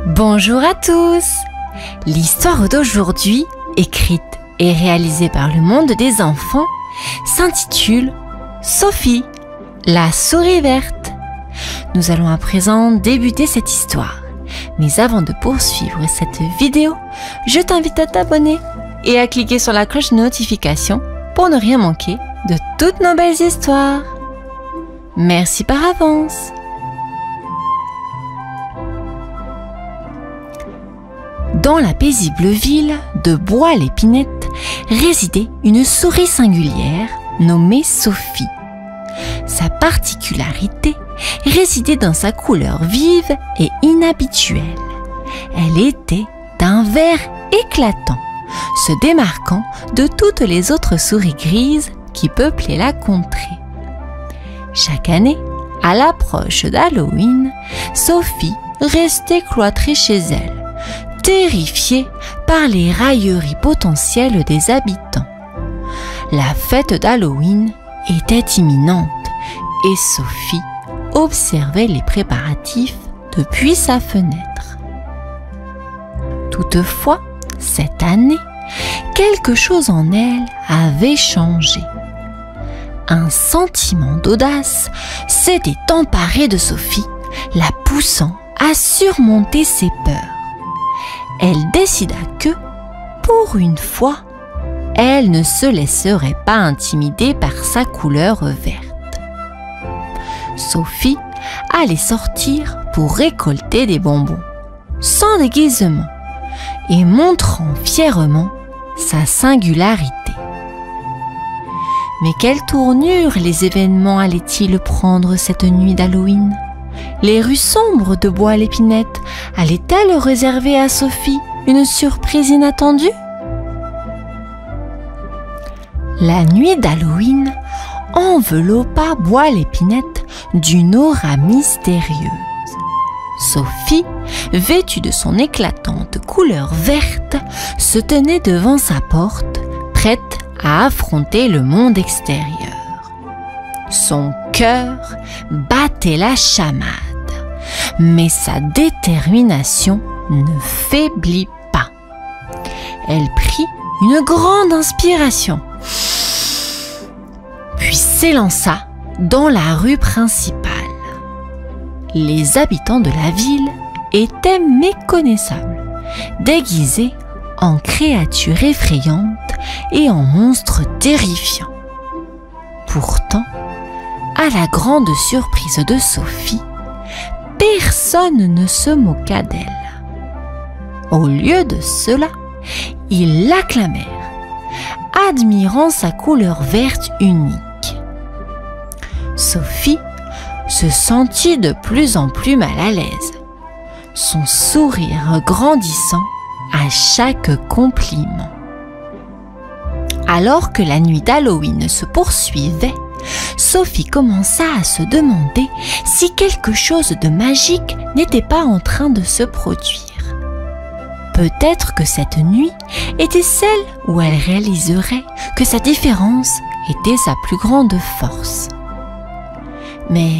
Bonjour à tous! L'histoire d'aujourd'hui, écrite et réalisée par le monde des enfants, s'intitule Sophie, la souris verte. Nous allons à présent débuter cette histoire. Mais avant de poursuivre cette vidéo, je t'invite à t'abonner et à cliquer sur la cloche de notification pour ne rien manquer de toutes nos belles histoires. Merci par avance! Dans la paisible ville de Bois-l'Épinette résidait une souris singulière nommée Sophie. Sa particularité résidait dans sa couleur vive et inhabituelle. Elle était d'un vert éclatant, se démarquant de toutes les autres souris grises qui peuplaient la contrée. Chaque année, à l'approche d'Halloween, Sophie restait cloîtrée chez elle, terrifiée par les railleries potentielles des habitants. La fête d'Halloween était imminente et Sophie observait les préparatifs depuis sa fenêtre. Toutefois, cette année, quelque chose en elle avait changé. Un sentiment d'audace s'était emparé de Sophie, la poussant à surmonter ses peurs. Elle décida que, pour une fois, elle ne se laisserait pas intimider par sa couleur verte. Sophie allait sortir pour récolter des bonbons, sans déguisement, et montrant fièrement sa singularité. Mais quelle tournure les événements allaient-ils prendre cette nuit d'Halloween? Les rues sombres de Bois-l'Épinette allaient-elles réserver à Sophie une surprise inattendue? La nuit d'Halloween enveloppa Bois-l'Épinette d'une aura mystérieuse. Sophie, vêtue de son éclatante couleur verte, se tenait devant sa porte, prête à affronter le monde extérieur. Son cœur battait la chamade, mais sa détermination ne faiblit pas. Elle prit une grande inspiration, puis s'élança dans la rue principale. Les habitants de la ville étaient méconnaissables, déguisés en créatures effrayantes et en monstres terrifiants. Pourtant, à la grande surprise de Sophie, personne ne se moqua d'elle. Au lieu de cela, ils l'acclamèrent, admirant sa couleur verte unique. Sophie se sentit de plus en plus mal à l'aise, son sourire grandissant à chaque compliment. Alors que la nuit d'Halloween se poursuivait, Sophie commença à se demander si quelque chose de magique n'était pas en train de se produire. Peut-être que cette nuit était celle où elle réaliserait que sa différence était sa plus grande force. Mais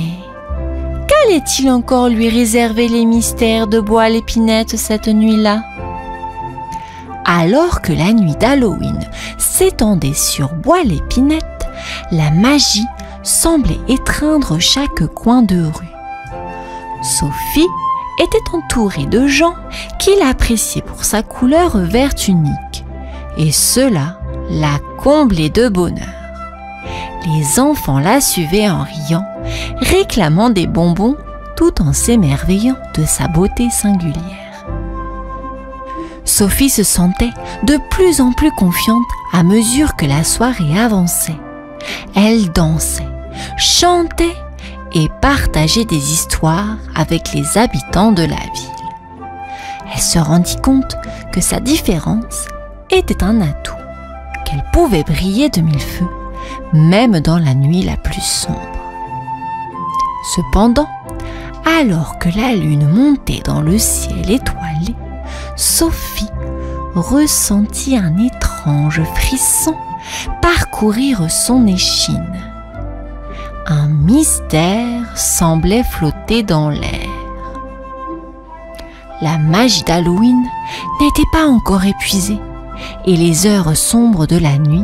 qu'allait-il encore lui réserver les mystères de Bois-l'Épinette cette nuit-là? Alors que la nuit d'Halloween s'étendait sur Bois-l'Épinette, la magie semblait étreindre chaque coin de rue. Sophie était entourée de gens qui l'appréciaient pour sa couleur verte unique, et cela la comblait de bonheur. Les enfants la suivaient en riant, réclamant des bonbons tout en s'émerveillant de sa beauté singulière. Sophie se sentait de plus en plus confiante à mesure que la soirée avançait. Elle dansait, chantait et partageait des histoires avec les habitants de la ville. Elle se rendit compte que sa différence était un atout, qu'elle pouvait briller de mille feux, même dans la nuit la plus sombre. Cependant, alors que la lune montait dans le ciel étoilé, Sophie ressentit un étrange frisson parcourir son échine. Un mystère semblait flotter dans l'air. la magie d'Halloween n'était pas encore épuisée et les heures sombres de la nuit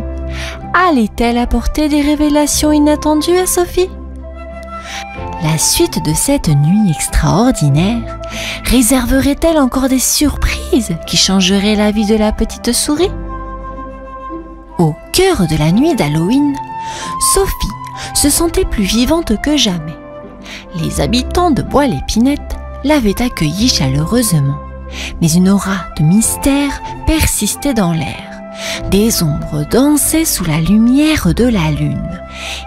allaient-elles apporter des révélations inattendues à Sophie? La suite de cette nuit extraordinaire réserverait-elle encore des surprises qui changeraient la vie de la petite souris? Au cœur de la nuit d'Halloween, Sophie se sentait plus vivante que jamais. Les habitants de Bois-l'Épinette l'avaient accueillie chaleureusement, mais une aura de mystère persistait dans l'air. Des ombres dansaient sous la lumière de la lune,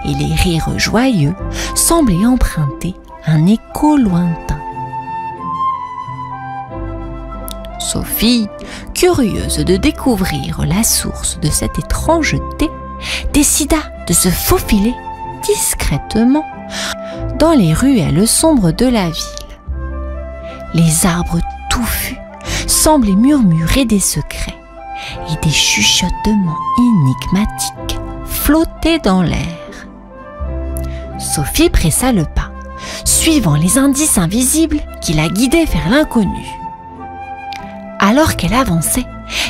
et les rires joyeux semblaient emprunter un écho lointain. Sophie, curieuse de découvrir la source de cette étrangeté, décida de se faufiler discrètement dans les ruelles sombres de la ville. Les arbres touffus semblaient murmurer des secrets et des chuchotements énigmatiques flottaient dans l'air. Sophie pressa le pas, suivant les indices invisibles qui la guidaient vers l'inconnu. Alors qu'elle avançait,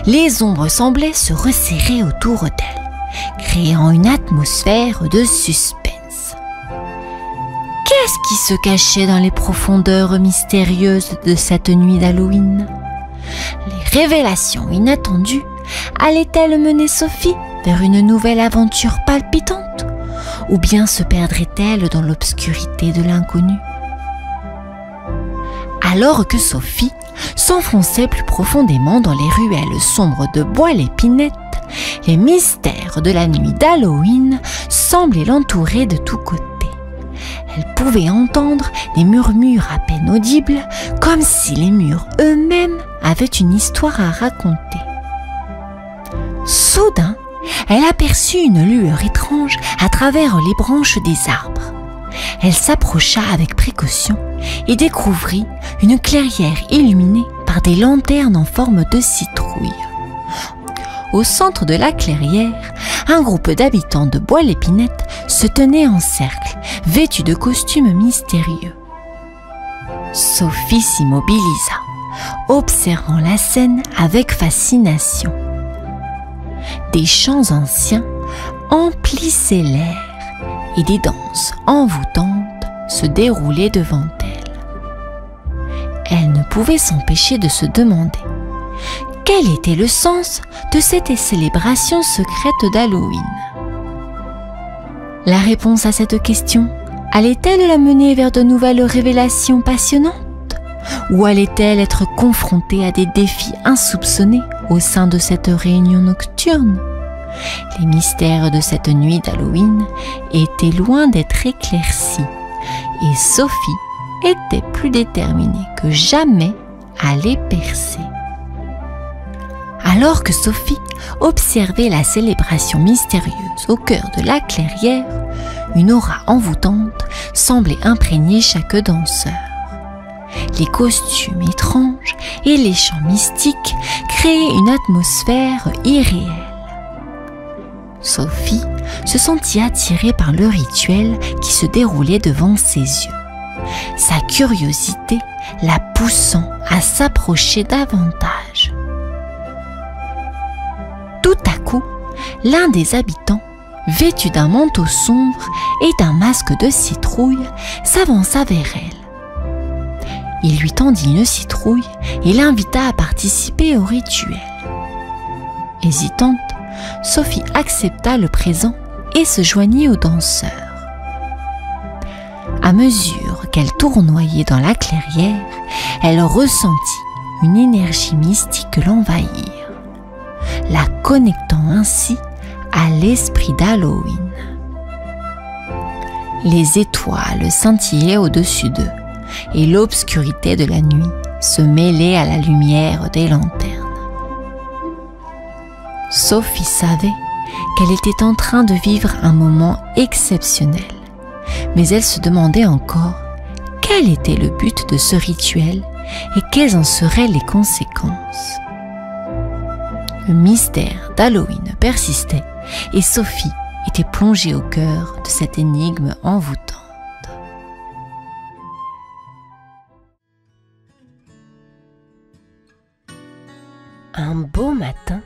les ombres semblaient se resserrer autour d'elle, créant une atmosphère de suspense. Qu'est-ce qui se cachait dans les profondeurs mystérieuses de cette nuit d'Halloween? Les révélations inattendues allaient-elles mener Sophie vers une nouvelle aventure palpitante, ou bien se perdrait-elle dans l'obscurité de l'inconnu? Alors que Sophie s'enfonçait plus profondément dans les ruelles sombres de Bois-l'Épinette, les mystères de la nuit d'Halloween semblaient l'entourer de tous côtés. Elle pouvait entendre des murmures à peine audibles, comme si les murs eux-mêmes avaient une histoire à raconter. Soudain, elle aperçut une lueur étrange à travers les branches des arbres. Elle s'approcha avec précaution et découvrit une clairière illuminée par des lanternes en forme de citrouille. Au centre de la clairière, un groupe d'habitants de Bois-l'Épinette se tenait en cercle, vêtus de costumes mystérieux. Sophie s'immobilisa, observant la scène avec fascination. Des chants anciens emplissaient l'air et des danses envoûtantes se déroulaient devant elle. Elle ne pouvait s'empêcher de se demander quel était le sens de cette célébration secrète d'Halloween. La réponse à cette question allait-elle la mener vers de nouvelles révélations passionnantes, ou allait-elle être confrontée à des défis insoupçonnés au sein de cette réunion nocturne? Les mystères de cette nuit d'Halloween étaient loin d'être éclaircis, et Sophie était plus déterminée que jamais à les percer. Alors que Sophie observait la célébration mystérieuse au cœur de la clairière, une aura envoûtante semblait imprégner chaque danseur. Les costumes étranges et les chants mystiques créaient une atmosphère irréelle. Sophie se sentit attirée par le rituel qui se déroulait devant ses yeux, sa curiosité la poussant à s'approcher davantage. Tout à coup, l'un des habitants, vêtu d'un manteau sombre et d'un masque de citrouille, s'avança vers elle. Il lui tendit une citrouille et l'invita à participer au rituel. Hésitante, Sophie accepta le présent et se joignit aux danseurs. À mesure qu'elle tournoyait dans la clairière, elle ressentit une énergie mystique l'envahir, la connectant ainsi à l'esprit d'Halloween. Les étoiles scintillaient au-dessus d'eux et l'obscurité de la nuit se mêlait à la lumière des lanternes. Sophie savait qu'elle était en train de vivre un moment exceptionnel, mais elle se demandait encore quel était le but de ce rituel et quelles en seraient les conséquences. Le mystère d'Halloween persistait et Sophie était plongée au cœur de cette énigme envoûtante. Un beau matin,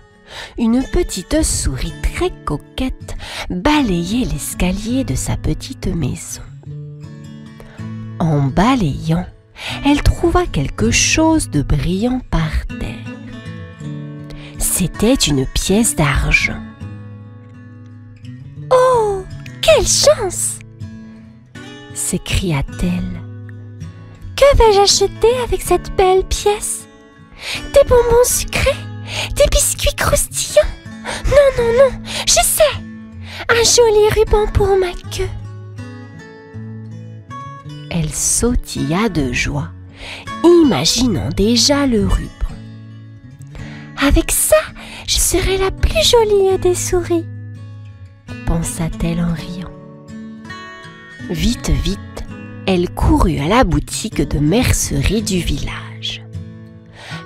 une petite souris très coquette balayait l'escalier de sa petite maison. En balayant, elle trouva quelque chose de brillant par terre. C'était une pièce d'argent. « Oh, quelle chance !» s'écria-t-elle. « Que vais-je acheter avec cette belle pièce ? Des bonbons sucrés ? Des biscuits croustillants ? Non, non, non, je sais ! Un joli ruban pour ma queue !» Elle sautilla de joie, imaginant déjà le ruban. « Avec ça, je serai la plus jolie des souris !» pensa-t-elle en riant. Vite, vite, elle courut à la boutique de mercerie du village.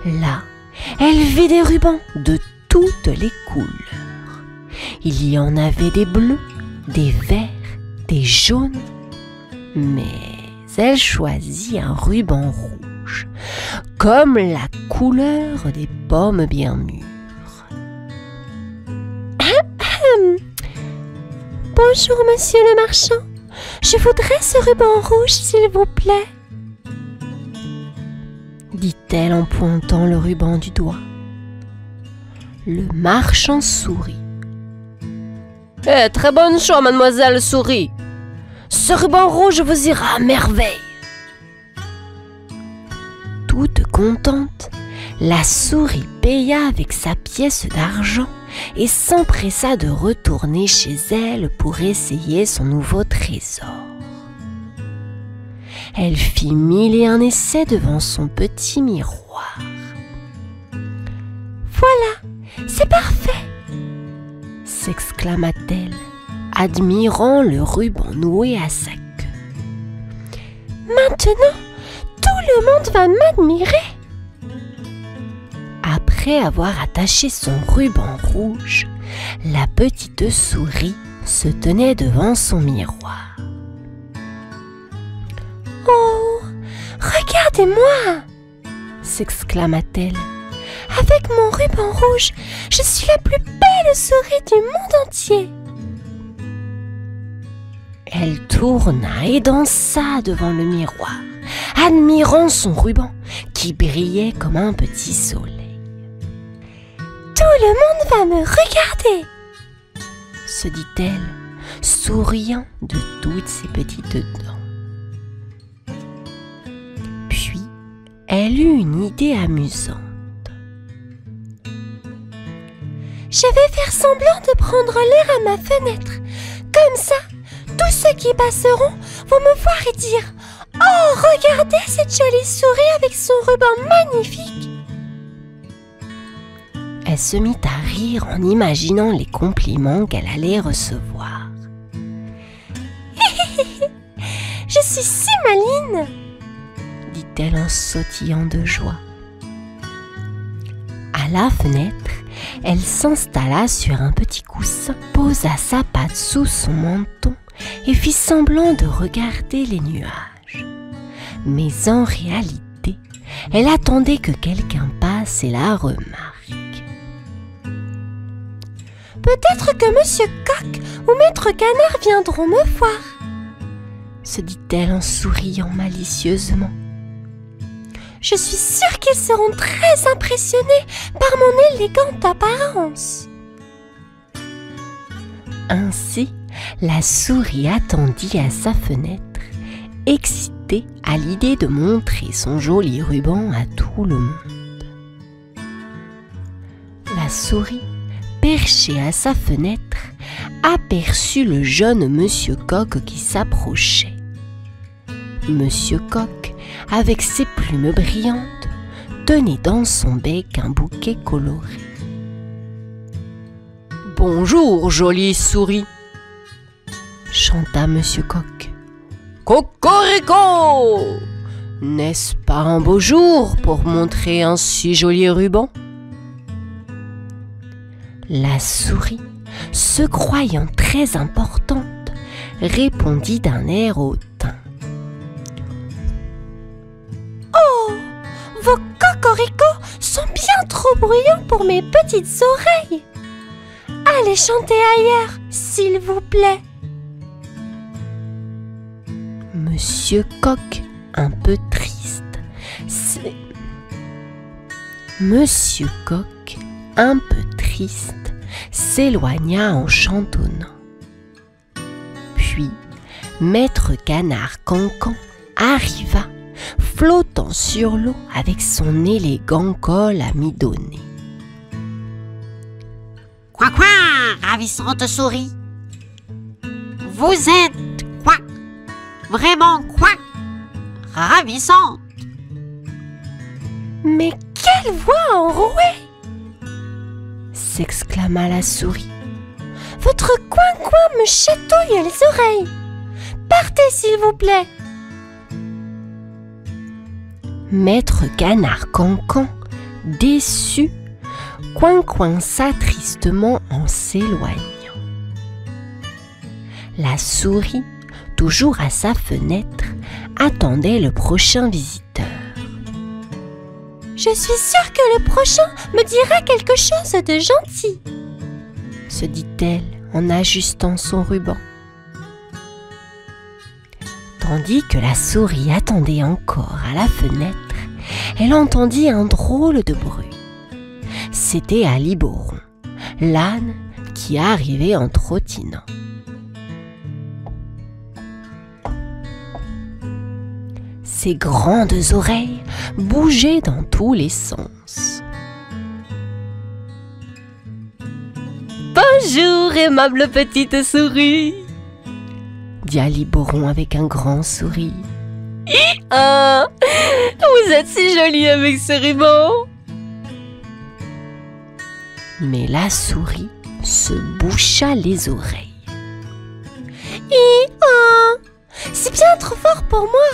Là, elle vit des rubans de toutes les couleurs. Il y en avait des bleus, des verts, des jaunes, mais elle choisit un ruban rouge, comme la couleur des pommes bien mûres. Bonjour, monsieur le marchand. Je voudrais ce ruban rouge, s'il vous plaît, dit-elle en pointant le ruban du doigt. Le marchand sourit. « Très bonne choix, mademoiselle Souris. Ce ruban rouge vous ira à merveille. » Toute contente, la souris paya avec sa pièce d'argent et s'empressa de retourner chez elle pour essayer son nouveau trésor. Elle fit 1001 essais devant son petit miroir. « Voilà, c'est parfait !» s'exclama-t-elle, admirant le ruban noué à sa queue. « Maintenant, tout le monde va m'admirer !» Après avoir attaché son ruban rouge, la petite souris se tenait devant son miroir. « Oh, regardez-moi !» s'exclama-t-elle. « Avec mon ruban rouge, je suis la plus belle souris du monde entier !» Elle tourna et dansa devant le miroir, admirant son ruban qui brillait comme un petit soleil. « Tout le monde va me regarder !» se dit-elle, souriant de toutes ses petites dents. Puis, elle eut une idée amusante. « Je vais faire semblant de prendre l'air à ma fenêtre. Comme ça, tous ceux qui passeront vont me voir et dire « Oh, regardez cette jolie souris avec son ruban magnifique !» Elle se mit à rire en imaginant les compliments qu'elle allait recevoir. « Je suis si maline !» dit-elle en sautillant de joie. À la fenêtre, elle s'installa sur un petit coussin, posa sa patte sous son menton et fit semblant de regarder les nuages. Mais en réalité, elle attendait que quelqu'un passe et la remarque. Peut-être que Monsieur Coq ou Maître Canard viendront me voir, se dit-elle en souriant malicieusement. Je suis sûre qu'ils seront très impressionnés par mon élégante apparence. Ainsi, la souris attendit à sa fenêtre, excitée à l'idée de montrer son joli ruban à tout le monde. La souris, perché à sa fenêtre, aperçut le jeune Monsieur Coq qui s'approchait. Monsieur Coq, avec ses plumes brillantes, tenait dans son bec un bouquet coloré. « Bonjour, jolie souris !» chanta Monsieur Coq. « Cocorico ! N'est-ce pas un beau jour pour montrer un si joli ruban ?» La souris, se croyant très importante, répondit d'un air hautain. « Oh, vos cocoricots sont bien trop bruyants pour mes petites oreilles. Allez chanter ailleurs, s'il vous plaît. Monsieur Coq, un peu triste, Monsieur Coq, un peu triste, s'éloigna en chantonnant. Puis, Maître Canard Cancan arriva, flottant sur l'eau avec son élégant col à mi-donné. Quoi, ravissante souris. Vous êtes quoi? Vraiment quoi? Ravissante. Mais quelle voix enrouée! S'exclama la souris. Votre coin-coin me chatouille les oreilles. Partez, s'il vous plaît. Maître Canard Cancan, déçu, coinça tristement en s'éloignant. La souris, toujours à sa fenêtre, attendait le prochain visiteur. Je suis sûre que le prochain me dira quelque chose de gentil, se dit-elle en ajustant son ruban. Tandis que la souris attendait encore à la fenêtre, elle entendit un drôle de bruit. C'était Aliboron, l'âne, qui arrivait en trottinant. Ses grandes oreilles bougeaient dans tous les sens. « Bonjour, aimable petite souris !» dit Aliboron avec un grand sourire. « Ah, vous êtes si jolie avec ce ruban !» Mais la souris se boucha les oreilles. « I-ah, c'est bien trop fort pour moi.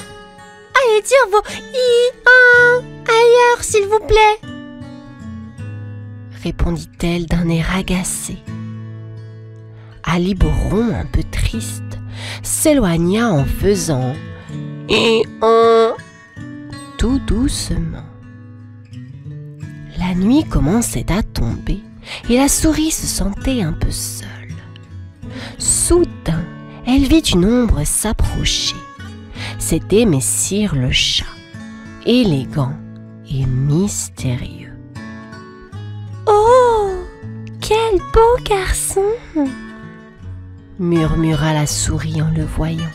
Allez dire vos i-ah ailleurs, s'il vous plaît. » répondit-elle d'un air agacé. Aliboron, un peu triste, s'éloigna en faisant « i-ah » tout doucement. La nuit commençait à tomber et la souris se sentait un peu seule. Soudain, elle vit une ombre s'approcher. C'était Messire le chat, élégant et mystérieux. « Oh, quel beau garçon !» murmura la souris en le voyant.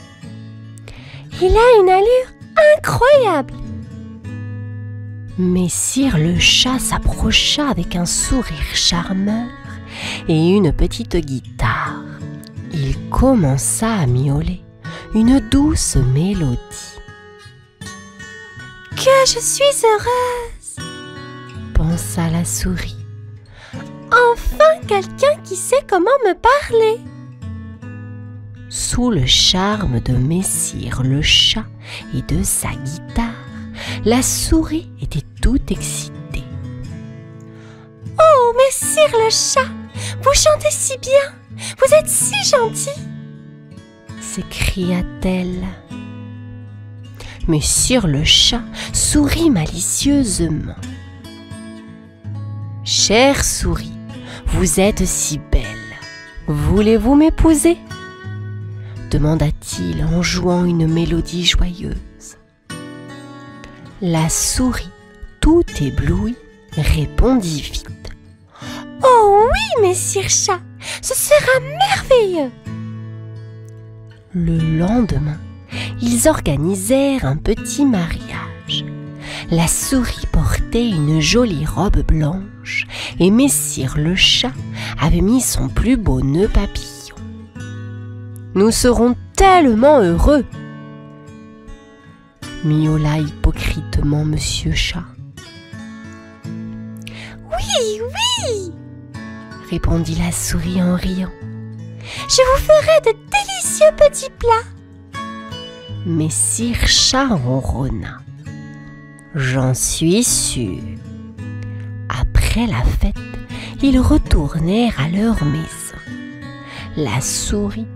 « Il a une allure incroyable !» Messire le chat s'approcha avec un sourire charmeur et une petite guitare. Il commença à miauler une douce mélodie. « Que je suis heureuse !» pensa la souris. « Enfin quelqu'un qui sait comment me parler !» Sous le charme de Messire le chat et de sa guitare, la souris était toute excitée. « Oh, Messire le chat, vous chantez si bien, vous êtes si gentil !» s'écria-t-elle. Messire le chat sourit malicieusement. « Chère souris, vous êtes si belle. Voulez-vous m'épouser ?» demanda-t-il en jouant une mélodie joyeuse. La souris, tout éblouie, répondit vite. « Oh oui, Messire chat, ce sera merveilleux !» Le lendemain, ils organisèrent un petit mariage. La souris portait une jolie robe blanche et Messire le chat avait mis son plus beau nœud papillon. « Nous serons tellement heureux !» miaula hypocritement Monsieur Chat. « Oui, oui !» répondit la souris en riant. « Je vous ferai de délicieux petits plats. » Messire Chat ronronna. « J'en suis sûr. » Après la fête, ils retournèrent à leur maison. La souris,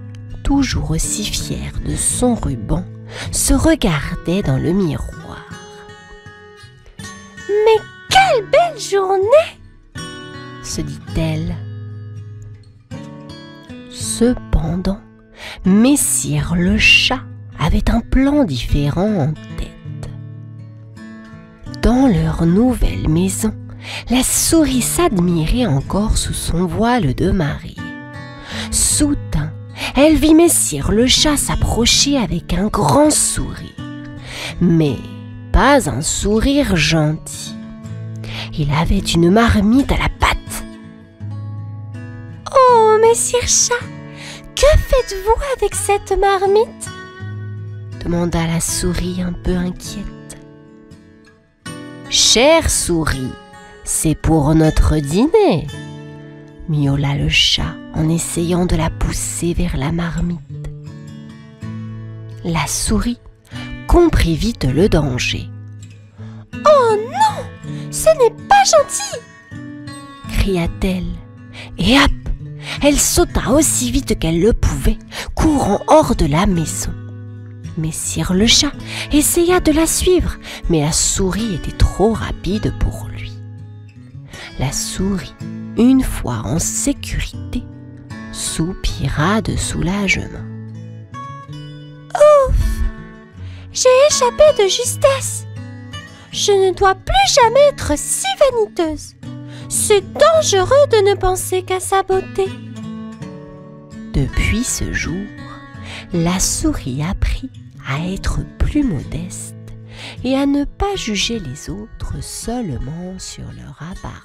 toujours aussi fière de son ruban, se regardait dans le miroir. « Mais quelle belle journée, se dit-elle. Cependant, Messire le chat avait un plan différent en tête. Dans leur nouvelle maison, la souris s'admirait encore sous son voile de mariée. Soudain, elle vit Messire le chat s'approcher avec un grand sourire, mais pas un sourire gentil. Il avait une marmite à la patte. « Oh, Messire chat, que faites-vous avec cette marmite ?» demanda la souris un peu inquiète. « Chère souris, c'est pour notre dîner !» miaula le chat en essayant de la pousser vers la marmite. La souris comprit vite le danger. « Oh non, ce n'est pas gentil !» cria-t-elle, et hop, elle sauta aussi vite qu'elle le pouvait, courant hors de la maison. Messire le chat essaya de la suivre, mais la souris était trop rapide pour lui. La souris, une fois en sécurité, soupira de soulagement. Ouf! J'ai échappé de justesse. Je ne dois plus jamais être si vaniteuse. C'est dangereux de ne penser qu'à sa beauté. Depuis ce jour, la souris apprit à être plus modeste et à ne pas juger les autres seulement sur leur apparence.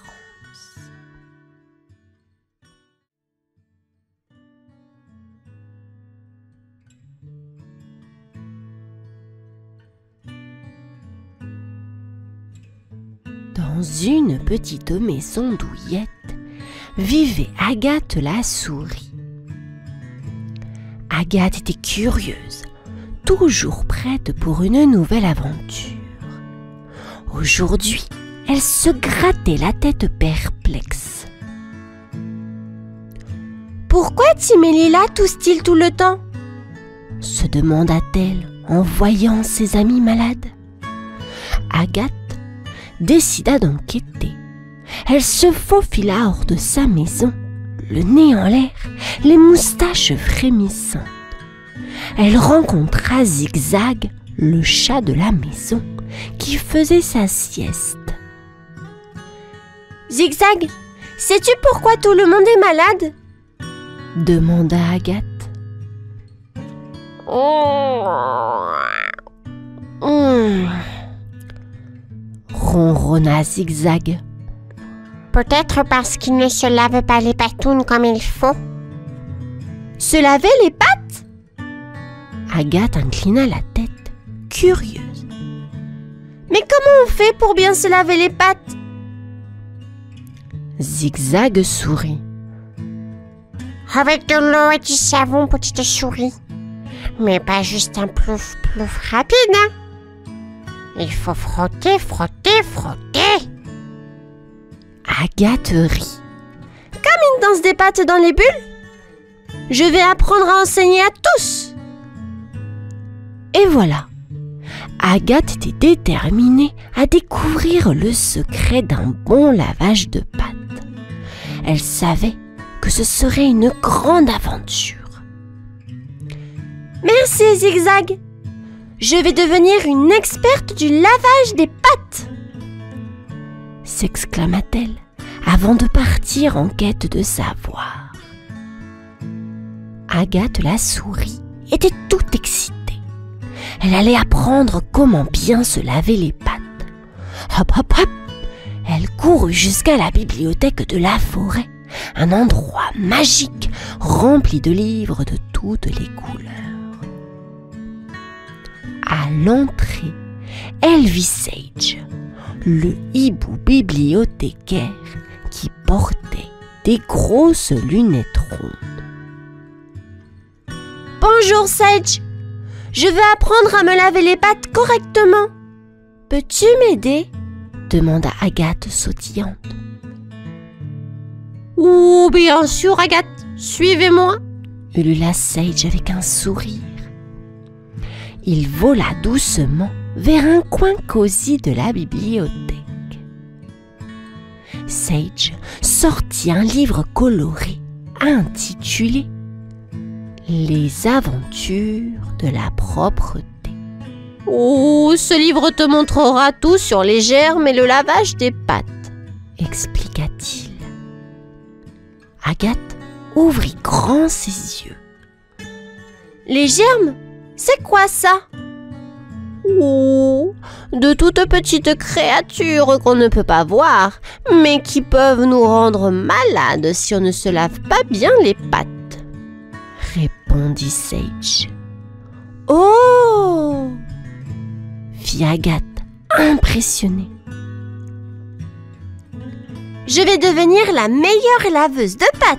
Dans une petite maison douillette vivait Agathe la souris. Agathe était curieuse, toujours prête pour une nouvelle aventure. Aujourd'hui, elle se grattait la tête perplexe. « Pourquoi Tim et Lila toussent-ils tout le temps ?» se demanda-t-elle en voyant ses amis malades. Agathe décida d'enquêter. Elle se faufila hors de sa maison, le nez en l'air, les moustaches frémissantes. Elle rencontra Zigzag, le chat de la maison, qui faisait sa sieste. « Zigzag, sais-tu pourquoi tout le monde est malade ?» demanda Agathe. Ronronna Zigzag. Peut-être parce qu'ils ne se lavent pas les patounes comme il faut. Se laver les pattes? Agathe inclina la tête, curieuse. Mais comment on fait pour bien se laver les pattes? Zigzag sourit. Avec de l'eau et du savon, petite souris. Mais pas juste un plouf plouf rapide, hein? Il faut frotter, frotter, frotter. Agathe rit. Comme une danse des pattes dans les bulles? Je vais apprendre à enseigner à tous. Et voilà. Agathe était déterminée à découvrir le secret d'un bon lavage de pattes. Elle savait que ce serait une grande aventure. Merci Zigzag. Je vais devenir une experte du lavage des pattes, s'exclama-t-elle avant de partir en quête de savoir. Agathe la souris était toute excitée. Elle allait apprendre comment bien se laver les pattes. Hop, hop, hop! Elle courut jusqu'à la bibliothèque de la forêt, un endroit magique rempli de livres de toutes les couleurs. À l'entrée, elle vit Sage, le hibou bibliothécaire qui portait des grosses lunettes rondes. Bonjour Sage, je veux apprendre à me laver les pattes correctement. Peux-tu m'aider? demanda Agathe sautillante. Oh, bien sûr Agathe, suivez-moi, ulula Sage avec un sourire. Il vola doucement vers un coin cosy de la bibliothèque. Sage sortit un livre coloré intitulé « Les aventures de la propreté ». Oh, ce livre te montrera tout sur les germes et le lavage des pattes, expliqua-t-il. Agathe ouvrit grand ses yeux. Les germes? C'est quoi ça? Oh, de toutes petites créatures qu'on ne peut pas voir, mais qui peuvent nous rendre malades si on ne se lave pas bien les pattes, répondit Sage. Oh! Fit Agathe, impressionnée. Je vais devenir la meilleure laveuse de pattes.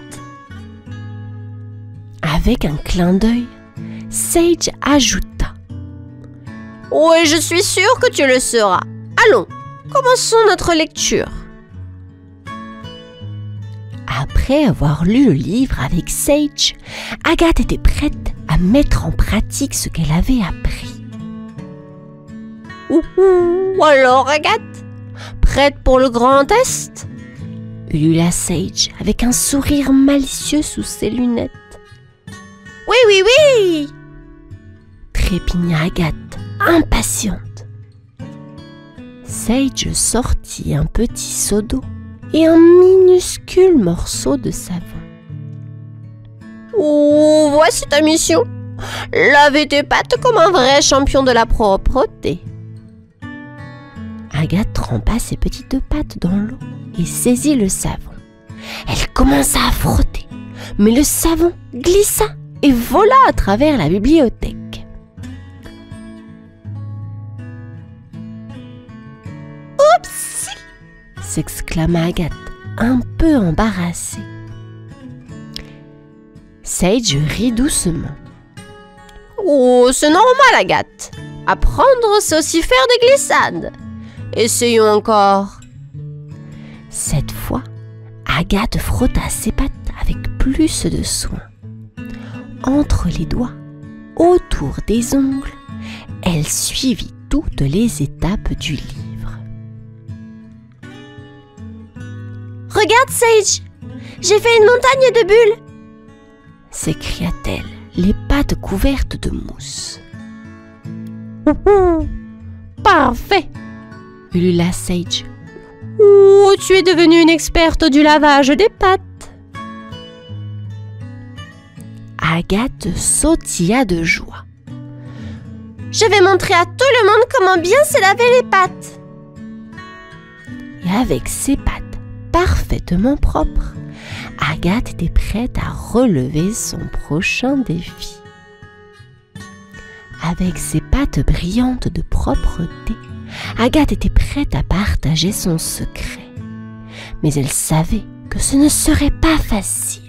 Avec un clin d'œil, Sage ajouta. Oui, je suis sûre que tu le seras. Allons, commençons notre lecture. Après avoir lu le livre avec Sage, Agathe était prête à mettre en pratique ce qu'elle avait appris. Alors, Agathe, prête pour le grand test? Ulula Sage avec un sourire malicieux sous ses lunettes. Oui, oui, oui! Trépigna Agathe, impatiente. Sage sortit un petit seau d'eau et un minuscule morceau de savon. Oh, voici ta mission. Laver tes pattes comme un vrai champion de la propreté. Agathe trempa ses petites pattes dans l'eau et saisit le savon. Elle commença à frotter, mais le savon glissa et vola à travers la bibliothèque. Oups! S'exclama Agathe, un peu embarrassée. Sage rit doucement. Oh, c'est normal, Agathe. Apprendre, c'est aussi faire des glissades. Essayons encore. Cette fois, Agathe frotta ses pattes avec plus de soin. Entre les doigts, autour des ongles, elle suivit toutes les étapes du livre. Regarde, Sage, j'ai fait une montagne de bulles, s'écria-t-elle, les pattes couvertes de mousse. Parfait, ulula Sage. Oh, tu es devenue une experte du lavage des pattes. Agathe sautilla de joie. Je vais montrer à tout le monde comment bien se laver les pattes. Et avec ses pattes parfaitement propres, Agathe était prête à relever son prochain défi. Avec ses pattes brillantes de propreté, Agathe était prête à partager son secret. Mais elle savait que ce ne serait pas facile.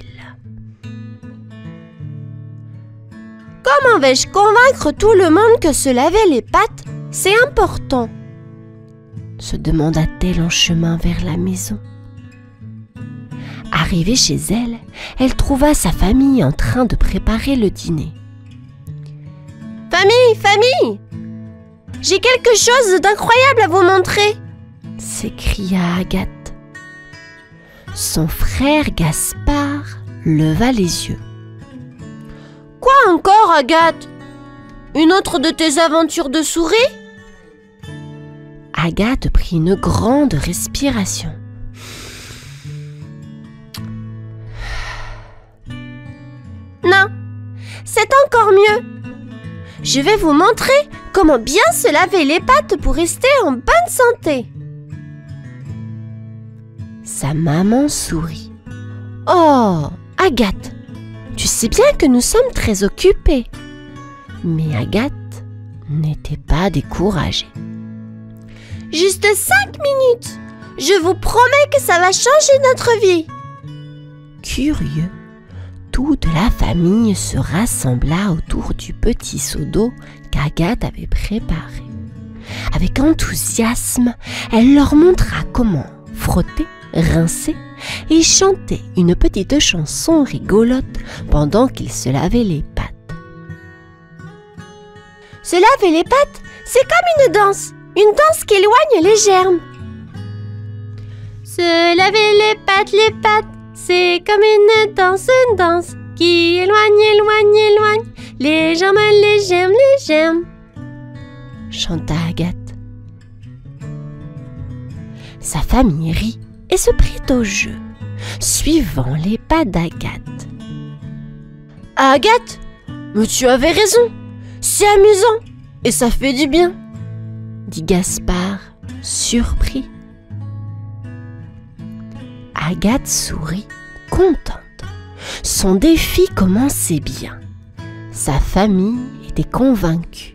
Comment vais-je convaincre tout le monde que se laver les pattes, c'est important? Se demanda-t-elle en chemin vers la maison. Arrivée chez elle, elle trouva sa famille en train de préparer le dîner. Famille, j'ai quelque chose d'incroyable à vous montrer, s'écria Agathe. Son frère Gaspard leva les yeux. Quoi encore, Agathe? Une autre de tes aventures de souris? Agathe prit une grande respiration. Non, c'est encore mieux. Je vais vous montrer comment bien se laver les pattes pour rester en bonne santé. Sa maman sourit. Oh, Agathe, tu sais bien que nous sommes très occupés. Mais Agathe n'était pas découragée. Juste 5 minutes. Je vous promets que ça va changer notre vie. Curieux, toute la famille se rassembla autour du petit seau d'eau qu'Agathe avait préparé. Avec enthousiasme, elle leur montra comment frotter, rincer et chanter une petite chanson rigolote pendant qu'ils se lavaient les pattes. Se laver les pattes, c'est comme une danse qui éloigne les germes. Se laver les pattes, c'est comme une danse qui éloigne, les germes, chanta Agathe. Sa famille rit et se prit au jeu, suivant les pas d'Agathe. Agathe, mais tu avais raison, c'est amusant et ça fait du bien, dit Gaspard, surpris. Agathe sourit, contente. Son défi commençait bien. Sa famille était convaincue,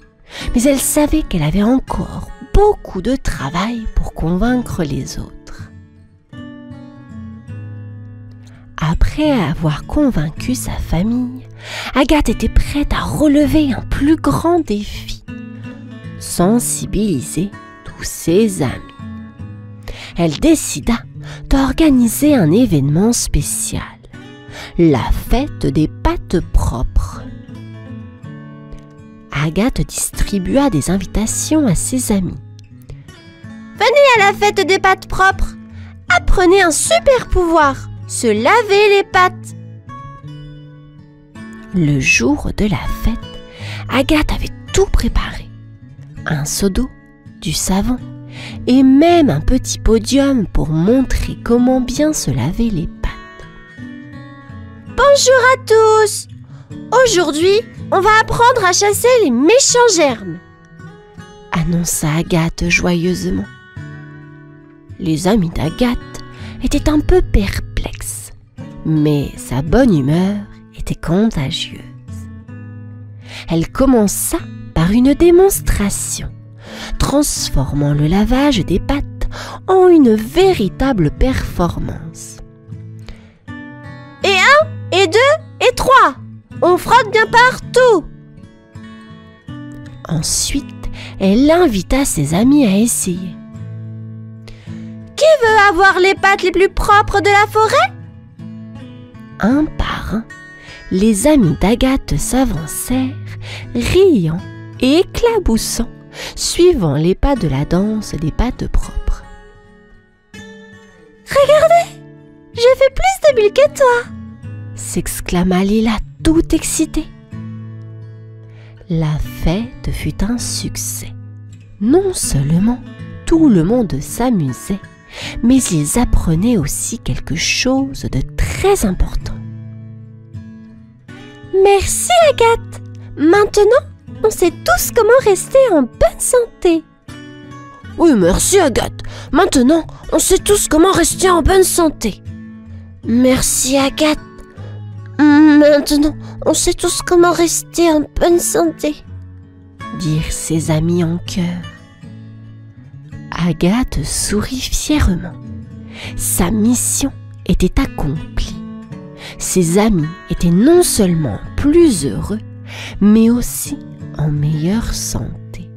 mais elle savait qu'elle avait encore beaucoup de travail pour convaincre les autres. Après avoir convaincu sa famille, Agathe était prête à relever un plus grand défi, sensibiliser tous ses amis. Elle décida d'organiser un événement spécial, la fête des pâtes propres. Agathe distribua des invitations à ses amis. Venez à la fête des pâtes propres. Apprenez un super pouvoir, se laver les pattes. Le jour de la fête, Agathe avait tout préparé. Un seau d'eau, du savon et même un petit podium pour montrer comment bien se laver les pattes. Bonjour à tous. Aujourd'hui, on va apprendre à chasser les méchants germes, annonça Agathe joyeusement. Les amis d'Agathe étaient un peu perplexes, mais sa bonne humeur était contagieuse. Elle commença par une démonstration, transformant le lavage des pattes en une véritable performance. Et 1, et 2, et 3. On frotte bien partout. Ensuite, elle invita ses amis à essayer. Qui veut avoir les pattes les plus propres de la forêt? Un par un, les amis d'Agathe s'avancèrent, riant et éclaboussant, suivant les pas de la danse des pattes propres. Regardez, je fais plus de bulles que toi, s'exclama Lila tout excitée. La fête fut un succès. Non seulement tout le monde s'amusait, mais ils apprenaient aussi quelque chose de très important. Merci Agathe. Maintenant, on sait tous comment rester en bonne santé. Oui, merci Agathe. Maintenant, on sait tous comment rester en bonne santé. Merci Agathe. Maintenant, on sait tous comment rester en bonne santé, dirent ses amis en chœur. Agathe sourit fièrement. Sa mission était accomplie. Ses amis étaient non seulement plus heureux, mais aussi en meilleure santé.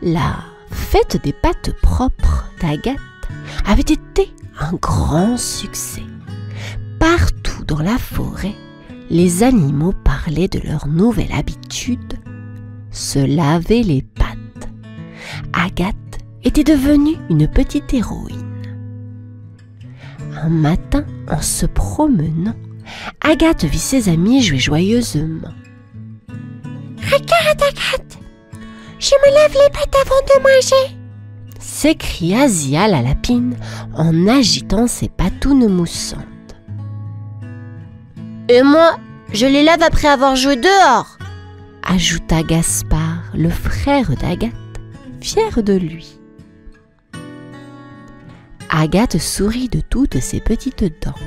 La fête des pâtes propres d'Agathe avait été un grand succès. Partout dans la forêt, les animaux parlaient de leur nouvelle habitude, se laver les pattes. Agathe était devenue une petite héroïne. Un matin, en se promenant, Agathe vit ses amis jouer joyeusement. « Regarde Agathe, je me lave les pattes avant de manger !» s'écria Zia la lapine en agitant ses patounes moussantes. « Et moi, je les lave après avoir joué dehors !» ajouta Gaspard, le frère d'Agathe, fier de lui. Agathe sourit de toutes ses petites dents.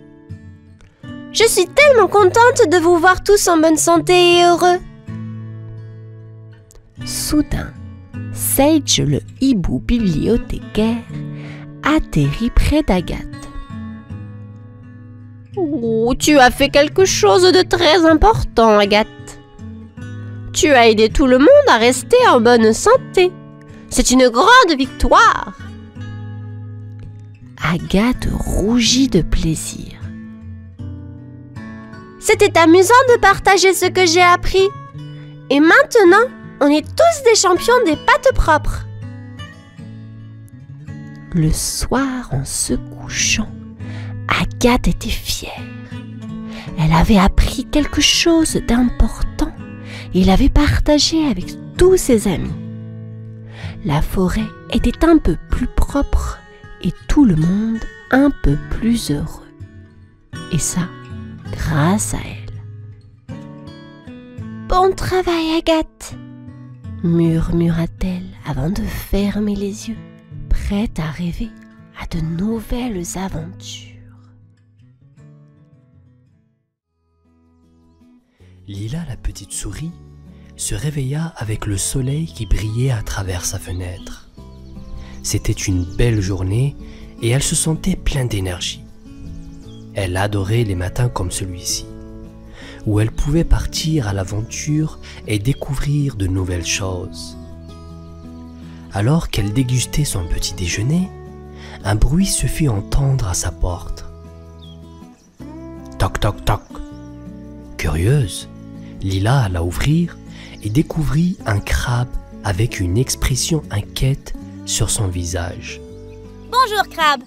« Je suis tellement contente de vous voir tous en bonne santé et heureux !» Soudain, Sage le hibou bibliothécaire atterrit près d'Agathe. « Oh, tu as fait quelque chose de très important, Agathe. Tu as aidé tout le monde à rester en bonne santé. C'est une grande victoire. » Agathe rougit de plaisir. « C'était amusant de partager ce que j'ai appris. Et maintenant, on est tous des champions des pâtes propres. » Le soir, en se couchant, Agathe était fière. Elle avait appris quelque chose d'important et l'avait partagé avec tous ses amis. La forêt était un peu plus propre et tout le monde un peu plus heureux. Et ça, grâce à elle. Bon travail, Agathe, murmura-t-elle avant de fermer les yeux, prête à rêver à de nouvelles aventures. Lila, la petite souris, se réveilla avec le soleil qui brillait à travers sa fenêtre. C'était une belle journée et elle se sentait pleine d'énergie. Elle adorait les matins comme celui-ci, où elle pouvait partir à l'aventure et découvrir de nouvelles choses. Alors qu'elle dégustait son petit déjeuner, un bruit se fit entendre à sa porte. Toc toc toc. Curieuse, Lila alla ouvrir et découvrit un crabe avec une expression inquiète sur son visage. « Bonjour, crabe !»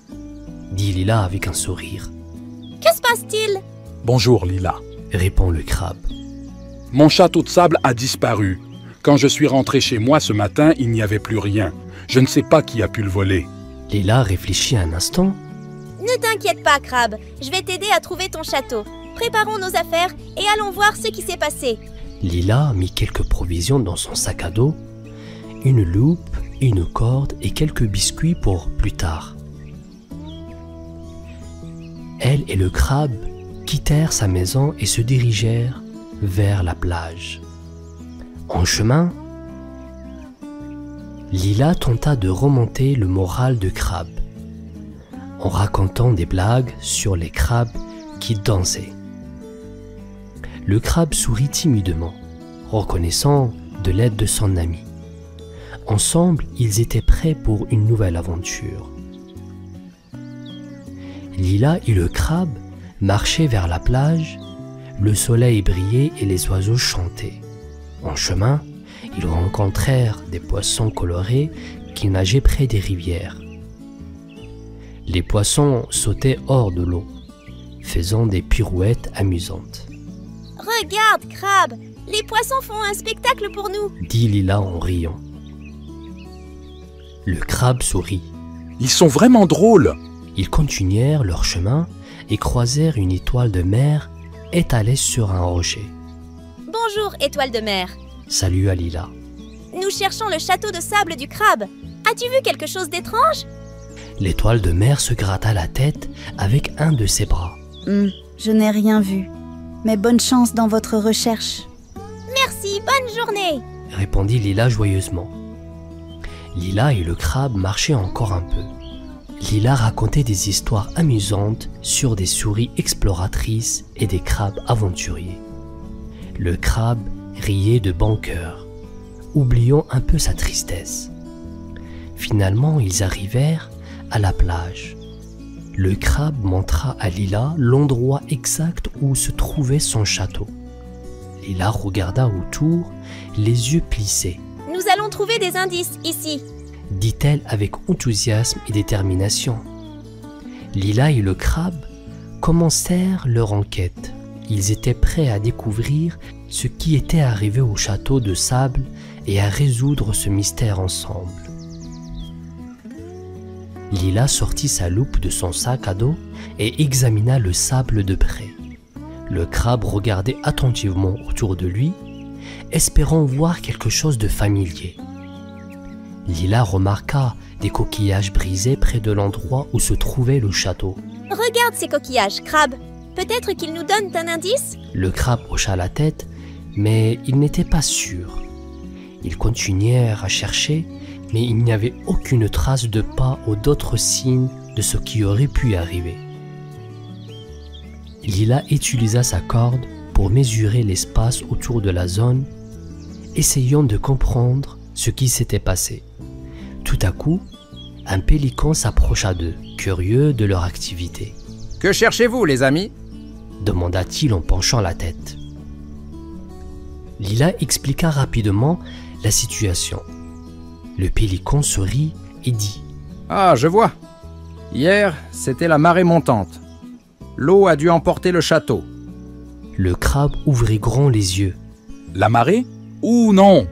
dit Lila avec un sourire. « Que se passe-t-il » ?»« Bonjour, Lila » répond le crabe. « Mon château de sable a disparu. Quand je suis rentré chez moi ce matin, il n'y avait plus rien. Je ne sais pas qui a pu le voler. » Lila réfléchit un instant. « Ne t'inquiète pas, crabe. Je vais t'aider à trouver ton château. Préparons nos affaires et allons voir ce qui s'est passé. » Lila mit quelques provisions dans son sac à dos, une loupe, une corde et quelques biscuits pour plus tard. Elle et le crabe quittèrent sa maison et se dirigèrent vers la plage. En chemin, Lila tenta de remonter le moral de Crabe en racontant des blagues sur les crabes qui dansaient. Le crabe sourit timidement, reconnaissant de l'aide de son ami. Ensemble, ils étaient prêts pour une nouvelle aventure. Lila et le crabe marchaient vers la plage, le soleil brillait et les oiseaux chantaient. En chemin, ils rencontrèrent des poissons colorés qui nageaient près des rivières. Les poissons sautaient hors de l'eau, faisant des pirouettes amusantes. « Regarde, crabe, les poissons font un spectacle pour nous !» dit Lila en riant. Le crabe sourit. « Ils sont vraiment drôles !» Ils continuèrent leur chemin et croisèrent une étoile de mer étalée sur un rocher. « Bonjour, étoile de mer !» salua Lila. « Nous cherchons le château de sable du crabe. As-tu vu quelque chose d'étrange ?» L'étoile de mer se gratta la tête avec un de ses bras. Je n'ai rien vu, mais bonne chance dans votre recherche. Merci, bonne journée, répondit Lila joyeusement. Lila et le crabe marchaient encore un peu. Lila racontait des histoires amusantes sur des souris exploratrices et des crabes aventuriers. Le crabe riait de bon cœur, oubliant un peu sa tristesse. Finalement, ils arrivèrent à la plage. Le crabe montra à Lila l'endroit exact où se trouvait son château. Lila regarda autour, les yeux plissés. « Nous allons trouver des indices ici !» dit-elle avec enthousiasme et détermination. Lila et le crabe commencèrent leur enquête. Ils étaient prêts à découvrir ce qui était arrivé au château de sable et à résoudre ce mystère ensemble. Lila sortit sa loupe de son sac à dos et examina le sable de près. Le crabe regardait attentivement autour de lui, espérant voir quelque chose de familier. Lila remarqua des coquillages brisés près de l'endroit où se trouvait le château. « Regarde ces coquillages, crabe. Peut-être qu'ils nous donnent un indice ?» Le crabe hocha la tête, mais il n'était pas sûr. Ils continuèrent à chercher, mais il n'y avait aucune trace de pas ou d'autres signes de ce qui aurait pu arriver. Lila utilisa sa corde pour mesurer l'espace autour de la zone, essayant de comprendre ce qui s'était passé. Tout à coup, un pélican s'approcha d'eux, curieux de leur activité. « Que cherchez-vous, les amis ?» demanda-t-il en penchant la tête. Lila expliqua rapidement la situation. Le pélican sourit et dit Ah, je vois. Hier, c'était la marée montante. L'eau a dû emporter le château. Le crabe ouvrit grand les yeux. La marée? Ou non?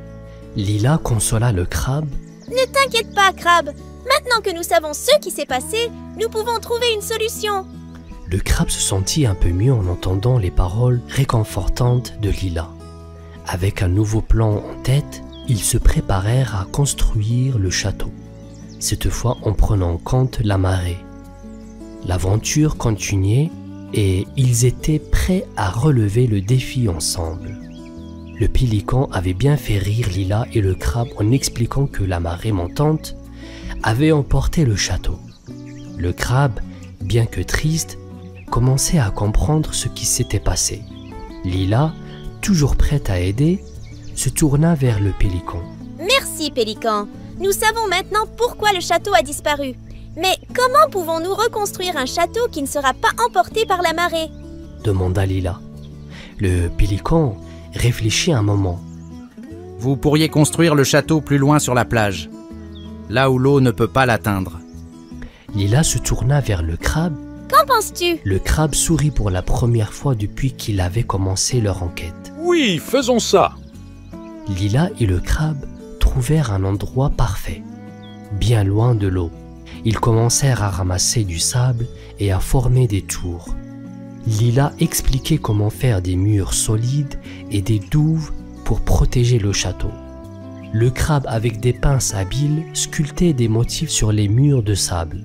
Lila consola le crabe. Ne t'inquiète pas, crabe. Maintenant que nous savons ce qui s'est passé, nous pouvons trouver une solution. Le crabe se sentit un peu mieux en entendant les paroles réconfortantes de Lila. Avec un nouveau plan en tête, ils se préparèrent à construire le château, cette fois en prenant en compte la marée. L'aventure continuait et ils étaient prêts à relever le défi ensemble. Le pélican avait bien fait rire Lila et le crabe en expliquant que la marée montante avait emporté le château. Le crabe, bien que triste, commençait à comprendre ce qui s'était passé. Lila, toujours prête à aider, se tourna vers le pélican. Merci, pélican. Nous savons maintenant pourquoi le château a disparu. Mais comment pouvons-nous reconstruire un château qui ne sera pas emporté par la marée? Demanda Lila. Le pélican réfléchit un moment. Vous pourriez construire le château plus loin sur la plage, là où l'eau ne peut pas l'atteindre. Lila se tourna vers le crabe. Qu'en penses-tu? Le crabe sourit pour la première fois depuis qu'il avait commencé leur enquête. Oui, faisons ça. Lila et le crabe trouvèrent un endroit parfait, bien loin de l'eau. Ils commencèrent à ramasser du sable et à former des tours. Lila expliquait comment faire des murs solides et des douves pour protéger le château. Le crabe, avec des pinces habiles, sculptait des motifs sur les murs de sable.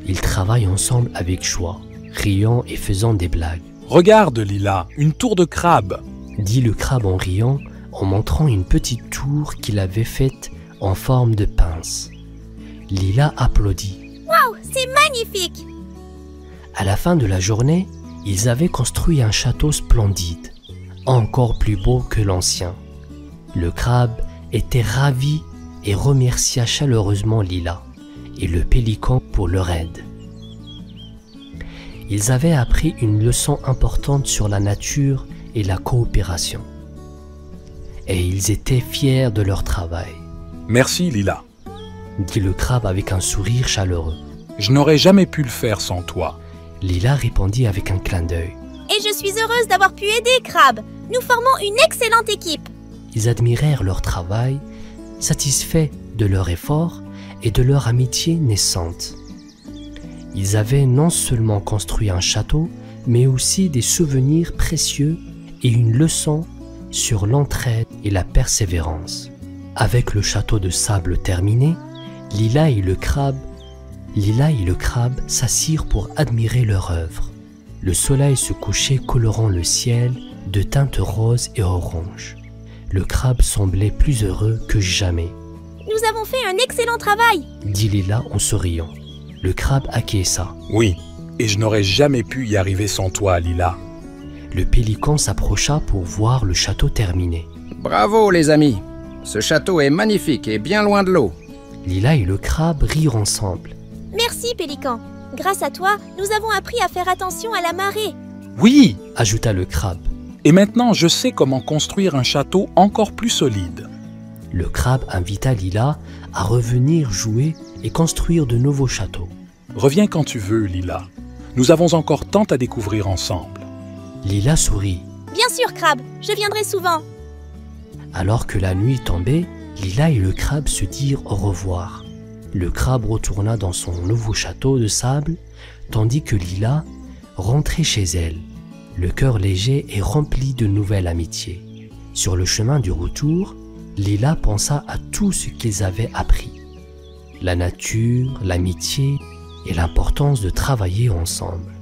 Ils travaillent ensemble avec joie, riant et faisant des blagues. Regarde, Lila, une tour de crabe, dit le crabe en riant, en montrant une petite tour qu'il avait faite en forme de pince. Lila applaudit. Waouh, c'est magnifique! À la fin de la journée, ils avaient construit un château splendide, encore plus beau que l'ancien. Le crabe était ravi et remercia chaleureusement Lila et le pélican pour leur aide. Ils avaient appris une leçon importante sur la nature et la coopération. Et ils étaient fiers de leur travail. Merci, Lila. Dit le crabe avec un sourire chaleureux. Je n'aurais jamais pu le faire sans toi. Lila répondit avec un clin d'œil. Et je suis heureuse d'avoir pu aider, crabe. Nous formons une excellente équipe. Ils admirèrent leur travail, satisfaits de leur effort et de leur amitié naissante. Ils avaient non seulement construit un château, mais aussi des souvenirs précieux et une leçon sur l'entraide et la persévérance. Avec le château de sable terminé, Lila et le crabe s'assirent pour admirer leur œuvre. Le soleil se couchait colorant le ciel de teintes roses et oranges. Le crabe semblait plus heureux que jamais. Nous avons fait un excellent travail, dit Lila en souriant. Le crabe acquiesça. Oui, et je n'aurais jamais pu y arriver sans toi, Lila. Le pélican s'approcha pour voir le château terminé. Bravo les amis, ce château est magnifique et bien loin de l'eau. Lila et le crabe rirent ensemble. Merci, pélican. Grâce à toi, nous avons appris à faire attention à la marée. Oui, ajouta le crabe. Et maintenant, je sais comment construire un château encore plus solide. Le crabe invita Lila à revenir jouer et construire de nouveaux châteaux. Reviens quand tu veux, Lila. Nous avons encore tant à découvrir ensemble. Lila sourit. Bien sûr, crabe, je viendrai souvent. Alors que la nuit tombait, Lila et le crabe se dirent au revoir. Le crabe retourna dans son nouveau château de sable, tandis que Lila rentrait chez elle, le cœur léger et rempli de nouvelles amitiés. Sur le chemin du retour, Lila pensa à tout ce qu'ils avaient appris. La nature, l'amitié et l'importance de travailler ensemble.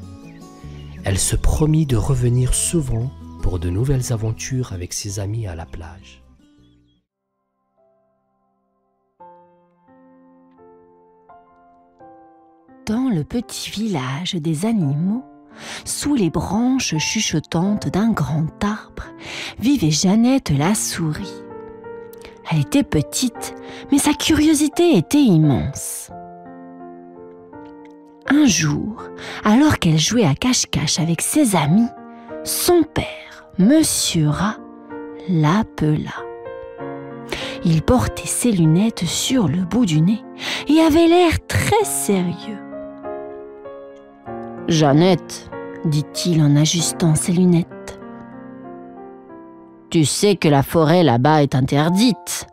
Elle se promit de revenir souvent pour de nouvelles aventures avec ses amis à la plage. Dans le petit village des animaux, sous les branches chuchotantes d'un grand arbre, vivait Jeannette la souris. Elle était petite, mais sa curiosité était immense. Un jour, alors qu'elle jouait à cache-cache avec ses amis, son père, Monsieur Rat, l'appela. Il portait ses lunettes sur le bout du nez et avait l'air très sérieux. « Jeannette, dit-il en ajustant ses lunettes, tu sais que la forêt là-bas est interdite.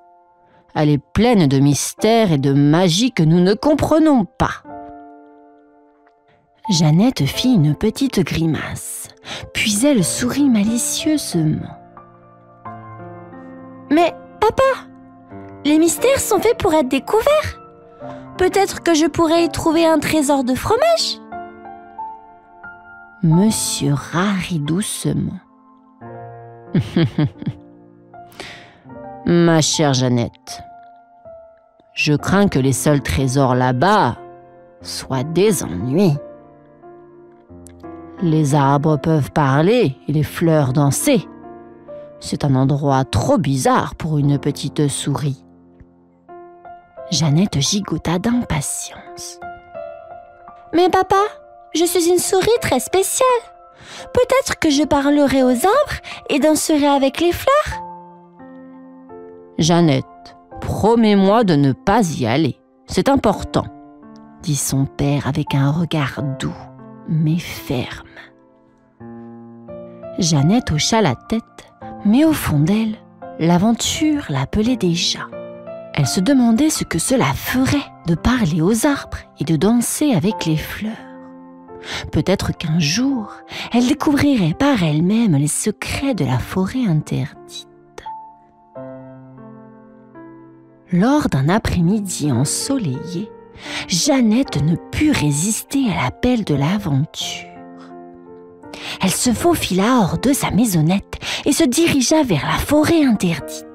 Elle est pleine de mystères et de magie que nous ne comprenons pas. » Jeannette fit une petite grimace, puis elle sourit malicieusement. « Mais, papa, les mystères sont faits pour être découverts. Peut-être que je pourrais y trouver un trésor de fromage. » Monsieur rat rit doucement. « Ma chère Jeannette, je crains que les seuls trésors là-bas soient des ennuis. Les arbres peuvent parler et les fleurs danser. C'est un endroit trop bizarre pour une petite souris. » Jeannette gigota d'impatience. « Mais papa, je suis une souris très spéciale. Peut-être que je parlerai aux arbres et danserai avec les fleurs. » « Jeannette, promets-moi de ne pas y aller. C'est important, » dit son père avec un regard doux, mais ferme. Jeannette hocha la tête, mais au fond d'elle, l'aventure l'appelait déjà. Elle se demandait ce que cela ferait de parler aux arbres et de danser avec les fleurs. Peut-être qu'un jour, elle découvrirait par elle-même les secrets de la forêt interdite. Lors d'un après-midi ensoleillé, Jeannette ne put résister à l'appel de l'aventure. Elle se faufila hors de sa maisonnette et se dirigea vers la forêt interdite.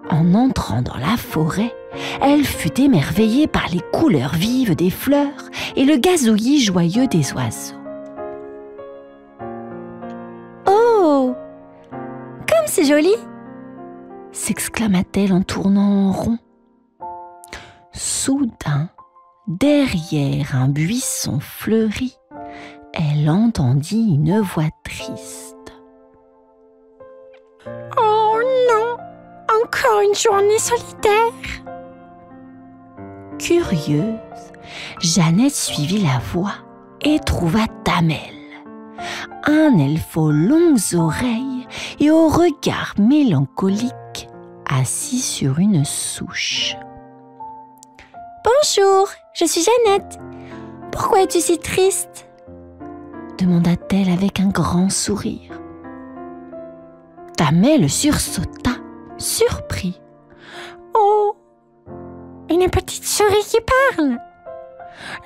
En entrant dans la forêt, elle fut émerveillée par les couleurs vives des fleurs et le gazouillis joyeux des oiseaux. « Oh, comme c'est joli !» s'exclama-t-elle en tournant en rond. Soudain, derrière un buisson fleuri, elle entendit une voix triste. « Oh non, encore une journée solitaire !» Curieuse, Jeannette suivit la voix et trouva Tamel, un elfe aux longues oreilles et au regard mélancolique, assis sur une souche. « Bonjour, je suis Jeannette. Pourquoi es-tu si triste ?» demanda-t-elle avec un grand sourire. Tamel sursauta, surpris. « Oh, une petite souris qui parle.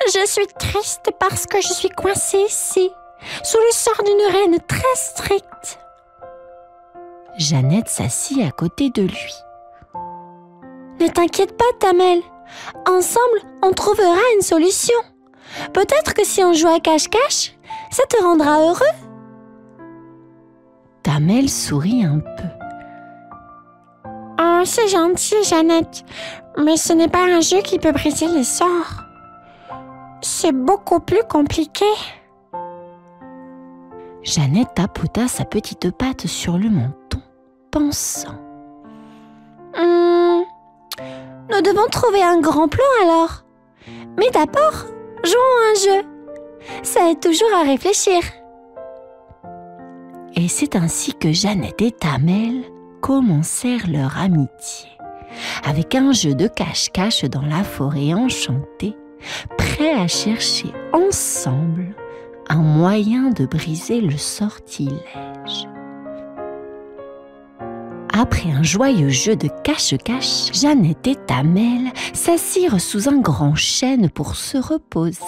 Je suis triste parce que je suis coincée ici, sous le sort d'une reine très stricte. » Jeannette s'assit à côté de lui. « Ne t'inquiète pas, Tamel. Ensemble, on trouvera une solution. Peut-être que si on joue à cache-cache, ça te rendra heureux. » Tamel sourit un peu. « Oh, c'est gentil, Jeannette, mais ce n'est pas un jeu qui peut briser les sorts. C'est beaucoup plus compliqué. » Jeannette tapota sa petite patte sur le menton, pensant. Nous devons trouver un grand plan alors. Mais d'abord, jouons un jeu. Ça aide toujours à réfléchir. » Et c'est ainsi que Jeannette et Tamel commencèrent leur amitié, avec un jeu de cache-cache dans la forêt enchantée, prêts à chercher ensemble un moyen de briser le sortilège. Après un joyeux jeu de cache-cache, Jeannette et Tamel s'assirent sous un grand chêne pour se reposer.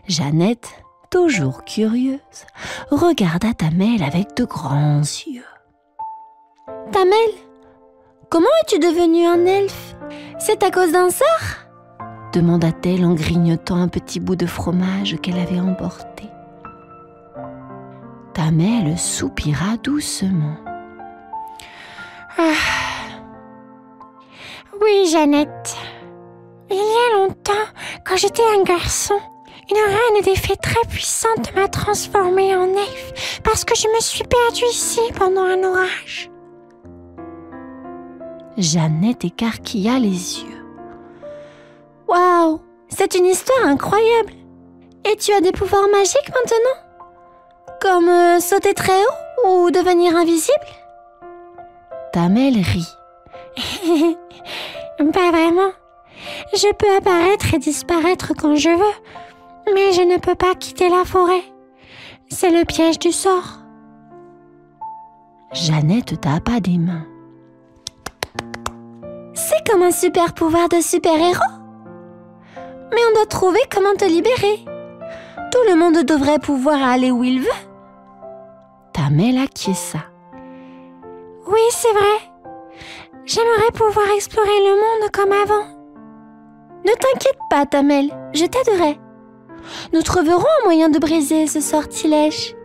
Jeannette, toujours curieuse, regarda Tamel avec de grands yeux. « Tamel, comment es-tu devenue un elfe? C'est à cause d'un sort ?» demanda-t-elle en grignotant un petit bout de fromage qu'elle avait emporté. Tamel soupira doucement. Oui, Jeannette. Il y a longtemps, quand j'étais un garçon, une reine des fées très puissante m'a transformée en elfe parce que je me suis perdue ici pendant un orage. Jeannette écarquilla les yeux. « Waouh, c'est une histoire incroyable. Et tu as des pouvoirs magiques maintenant? Comme sauter très haut ou devenir invisible ?» Tamel rit. Pas vraiment. Je peux apparaître et disparaître quand je veux, mais je ne peux pas quitter la forêt. C'est le piège du sort. Jeannette tapa des mains. C'est comme un super pouvoir de super-héros. Mais on doit trouver comment te libérer. Tout le monde devrait pouvoir aller où il veut. Tamel acquiesça. Oui, c'est vrai. J'aimerais pouvoir explorer le monde comme avant. Ne t'inquiète pas, Tamel, je t'aiderai. Nous trouverons un moyen de briser ce sortilège.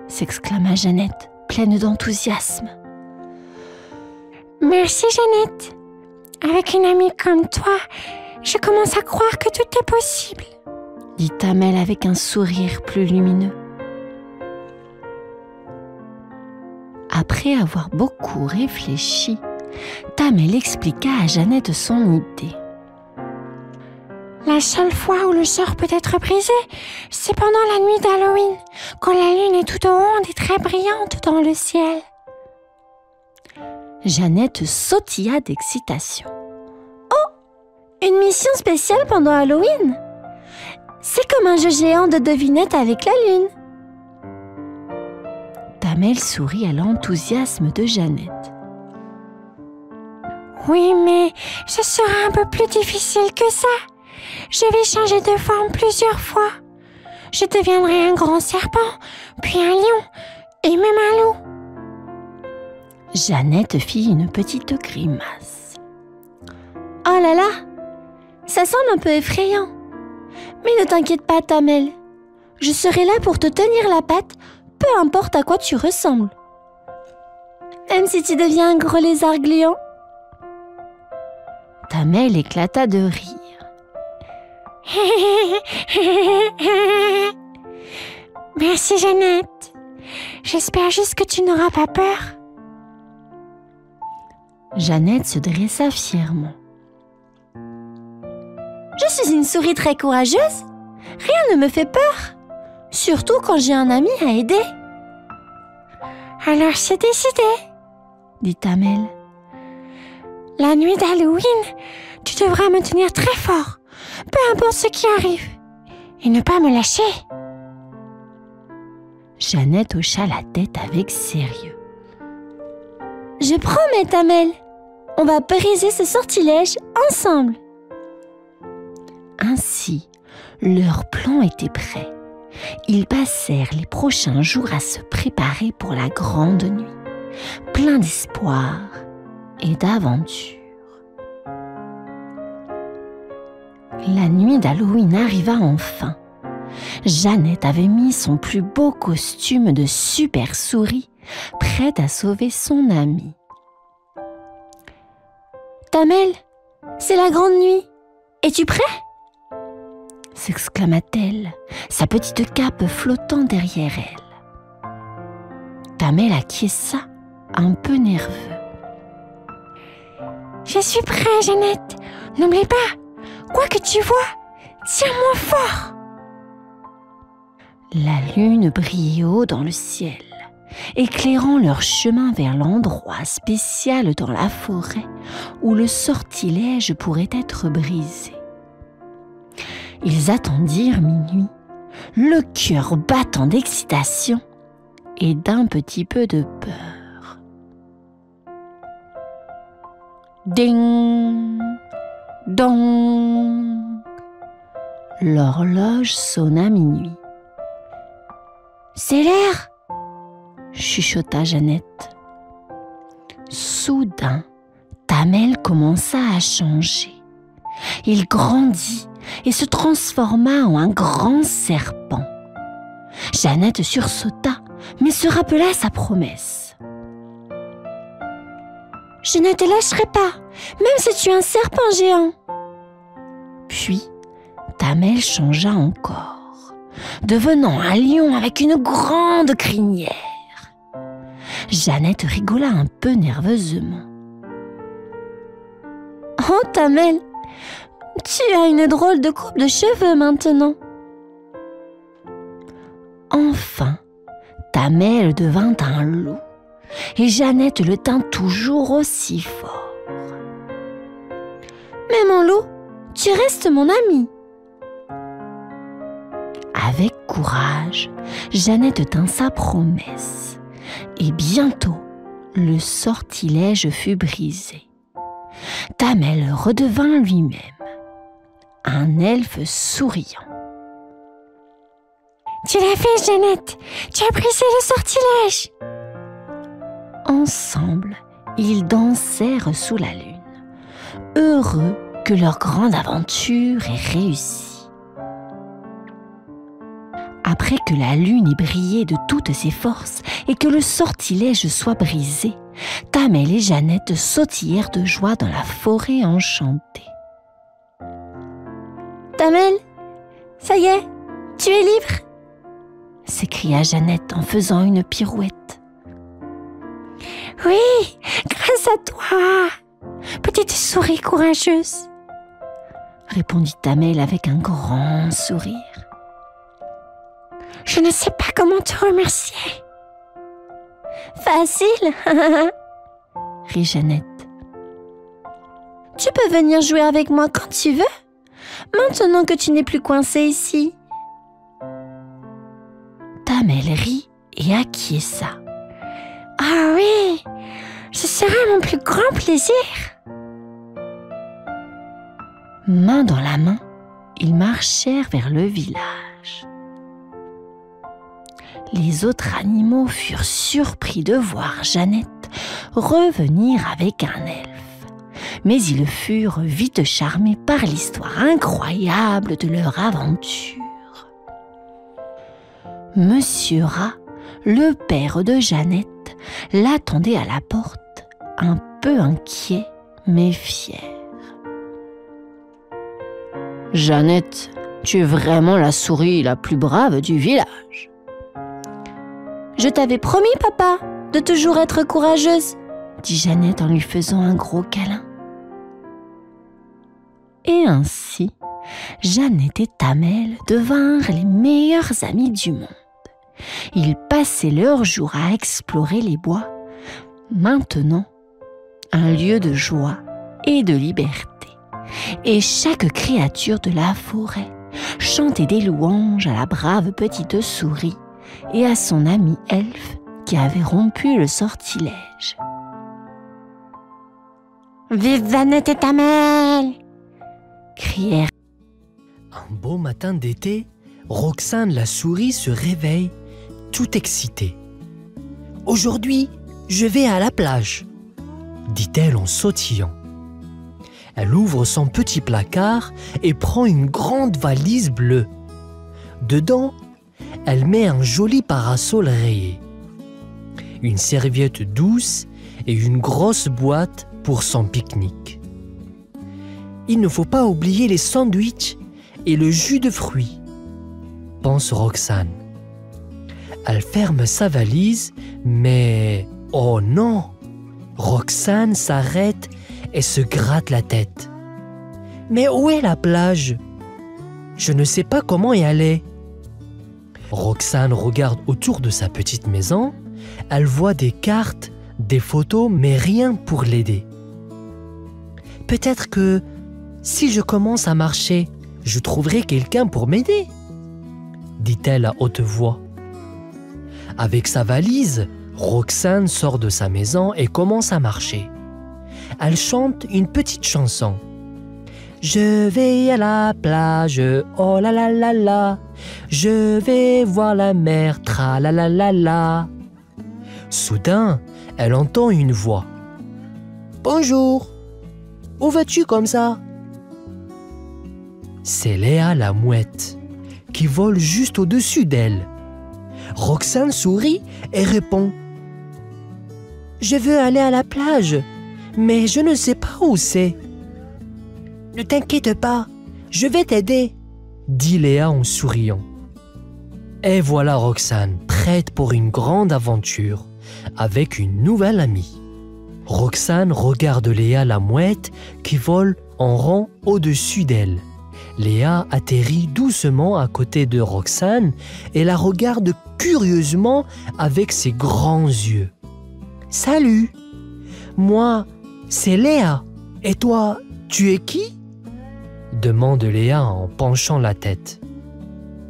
S'exclama Jeannette, pleine d'enthousiasme. Merci, Jeannette. Avec une amie comme toi, je commence à croire que tout est possible, dit Tamel avec un sourire plus lumineux. Après avoir beaucoup réfléchi, Tamel expliqua à Jeannette son idée. La seule fois où le sort peut être brisé, c'est pendant la nuit d'Halloween, quand la lune est toute ronde et très brillante dans le ciel. Jeannette sautilla d'excitation. Oh, une mission spéciale pendant Halloween? C'est comme un jeu géant de devinettes avec la lune. Tamel sourit à l'enthousiasme de Jeannette. Oui, mais ce sera un peu plus difficile que ça. Je vais changer de forme plusieurs fois. Je deviendrai un grand serpent, puis un lion, et même un loup. Jeannette fit une petite grimace. Oh là là, ça semble un peu effrayant. Mais ne t'inquiète pas, Tamel. Je serai là pour te tenir la patte, peu importe à quoi tu ressembles. Même si tu deviens un gros lézard gluant. Tamel éclata de rire. Merci, Jeannette. J'espère juste que tu n'auras pas peur. Jeannette se dressa fièrement. Je suis une souris très courageuse. Rien ne me fait peur. Surtout quand j'ai un ami à aider. Alors c'est décidé, dit Tamel. La nuit d'Halloween, tu devras me tenir très fort, peu importe ce qui arrive, et ne pas me lâcher. Jeannette hocha la tête avec sérieux. Je promets, Tamel. On va briser ce sortilège ensemble. Ainsi, leur plan était prêt. Ils passèrent les prochains jours à se préparer pour la grande nuit, plein d'espoir et d'aventure. La nuit d'Halloween arriva enfin. Jeannette avait mis son plus beau costume de super souris, prête à sauver son amie. Tamel, c'est la grande nuit. Es-tu prêt? S'exclama-t-elle, sa petite cape flottant derrière elle. Tamel acquiesça, un peu nerveux. Je suis prêt, Jeannette. N'oublie pas, quoi que tu vois, tiens-moi fort. La lune brillait haut dans le ciel, éclairant leur chemin vers l'endroit spécial dans la forêt où le sortilège pourrait être brisé. Ils attendirent minuit, le cœur battant d'excitation et d'un petit peu de peur. Ding, dong. L'horloge sonna minuit. C'est l'heure, chuchota Jeannette. Soudain, Tamel commença à changer. Il grandit et se transforma en un grand serpent. Jeannette sursauta, mais se rappela sa promesse. Je ne te lâcherai pas, même si tu es un serpent géant. Puis, Tamel changea encore, devenant un lion avec une grande crinière. Jeannette rigola un peu nerveusement. Oh, Tamel, tu as une drôle de coupe de cheveux maintenant. Enfin, Tamel devint un loup et Jeannette le tint toujours aussi fort. Mais mon loup, tu restes mon ami. Avec courage, Jeannette tint sa promesse et bientôt le sortilège fut brisé. Tamel redevint lui-même un elfe souriant. Tu l'as fait, Jeannette. Tu as brisé le sortilège. Ensemble, ils dansèrent sous la lune, heureux que leur grande aventure ait réussi. Après que la lune ait brillé de toutes ses forces et que le sortilège soit brisé, Tamel et Jeannette sautillèrent de joie dans la forêt enchantée. Tamel, ça y est, tu es libre, s'écria Jeannette en faisant une pirouette. Oui, grâce à toi, petite souris courageuse, répondit Tamel avec un grand sourire. Je ne sais pas comment te remercier. Facile, rit Jeannette. Tu peux venir jouer avec moi quand tu veux, maintenant que tu n'es plus coincé ici. Tamel rit et acquiesça. Ah oui, ce sera mon plus grand plaisir. Main dans la main, ils marchèrent vers le village. Les autres animaux furent surpris de voir Jeannette revenir avec un elfe, mais ils furent vite charmés par l'histoire incroyable de leur aventure. Monsieur Rat, le père de Jeannette, l'attendait à la porte, un peu inquiet mais fier. « Jeannette, tu es vraiment la souris la plus brave du village. »« Je t'avais promis, papa, de toujours être courageuse, » dit Jeannette en lui faisant un gros câlin. Et ainsi, Jeannette et Tamel devinrent les meilleurs amis du monde. Ils passaient leurs jours à explorer les bois, maintenant un lieu de joie et de liberté. Et chaque créature de la forêt chantait des louanges à la brave petite souris et à son ami elfe qui avait rompu le sortilège. « Vive Jeannette et Tamel !» crièrent. Un beau matin d'été, Roxane la souris se réveille, toute excitée. « Aujourd'hui, je vais à la plage », dit-elle en sautillant. Elle ouvre son petit placard et prend une grande valise bleue. Dedans, elle met un joli parasol rayé, une serviette douce et une grosse boîte pour son pique-nique. Il ne faut pas oublier les sandwichs et le jus de fruits, pense Roxane. Elle ferme sa valise, mais oh non! Roxane s'arrête et se gratte la tête. Mais où est la plage? Je ne sais pas comment y aller. Roxane regarde autour de sa petite maison. Elle voit des cartes, des photos, mais rien pour l'aider. Peut-être que si je commence à marcher, je trouverai quelqu'un pour m'aider, dit-elle à haute voix. Avec sa valise, Roxane sort de sa maison et commence à marcher. Elle chante une petite chanson. Je vais à la plage, oh la la la la. Je vais voir la mer, tra la la la la. Soudain, elle entend une voix. Bonjour, où vas-tu comme ça? C'est Léa la mouette qui vole juste au-dessus d'elle. Roxane sourit et répond. Je veux aller à la plage, mais je ne sais pas où c'est. Ne t'inquiète pas, je vais t'aider, dit Léa en souriant. Et voilà Roxane, prête pour une grande aventure, avec une nouvelle amie. Roxane regarde Léa la mouette qui vole en rond au-dessus d'elle. Léa atterrit doucement à côté de Roxane et la regarde curieusement avec ses grands yeux. « Salut, moi, c'est Léa. Et toi, tu es qui ?» demande Léa en penchant la tête.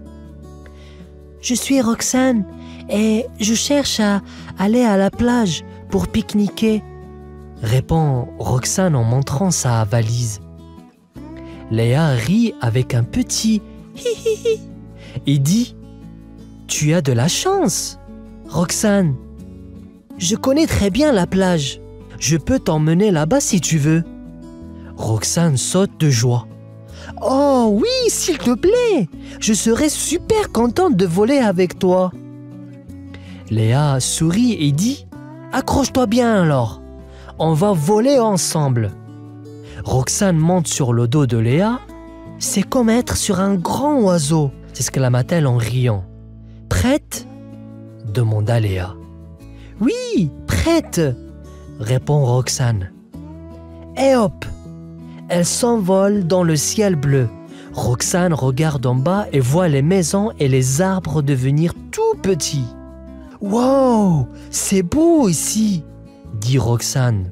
« Je suis Roxane et je cherche à aller à la plage pour pique-niquer, » répond Roxane en montrant sa valise. Léa rit avec un petit hi-hi-hi et dit « Tu as de la chance, Roxane. Je connais très bien la plage. Je peux t'emmener là-bas si tu veux. » Roxane saute de joie. « Oh oui, s'il te plaît, je serais super contente de voler avec toi. » Léa sourit et dit « Accroche-toi bien alors, on va voler ensemble. » Roxane monte sur le dos de Léa. « C'est comme être sur un grand oiseau », s'exclama-t-elle en riant. « Prête ?» demanda Léa. « Oui, prête !» répond Roxane. Et hop, elle s'envole dans le ciel bleu. Roxane regarde en bas et voit les maisons et les arbres devenir tout petits. « Wow, c'est beau ici !» dit Roxane.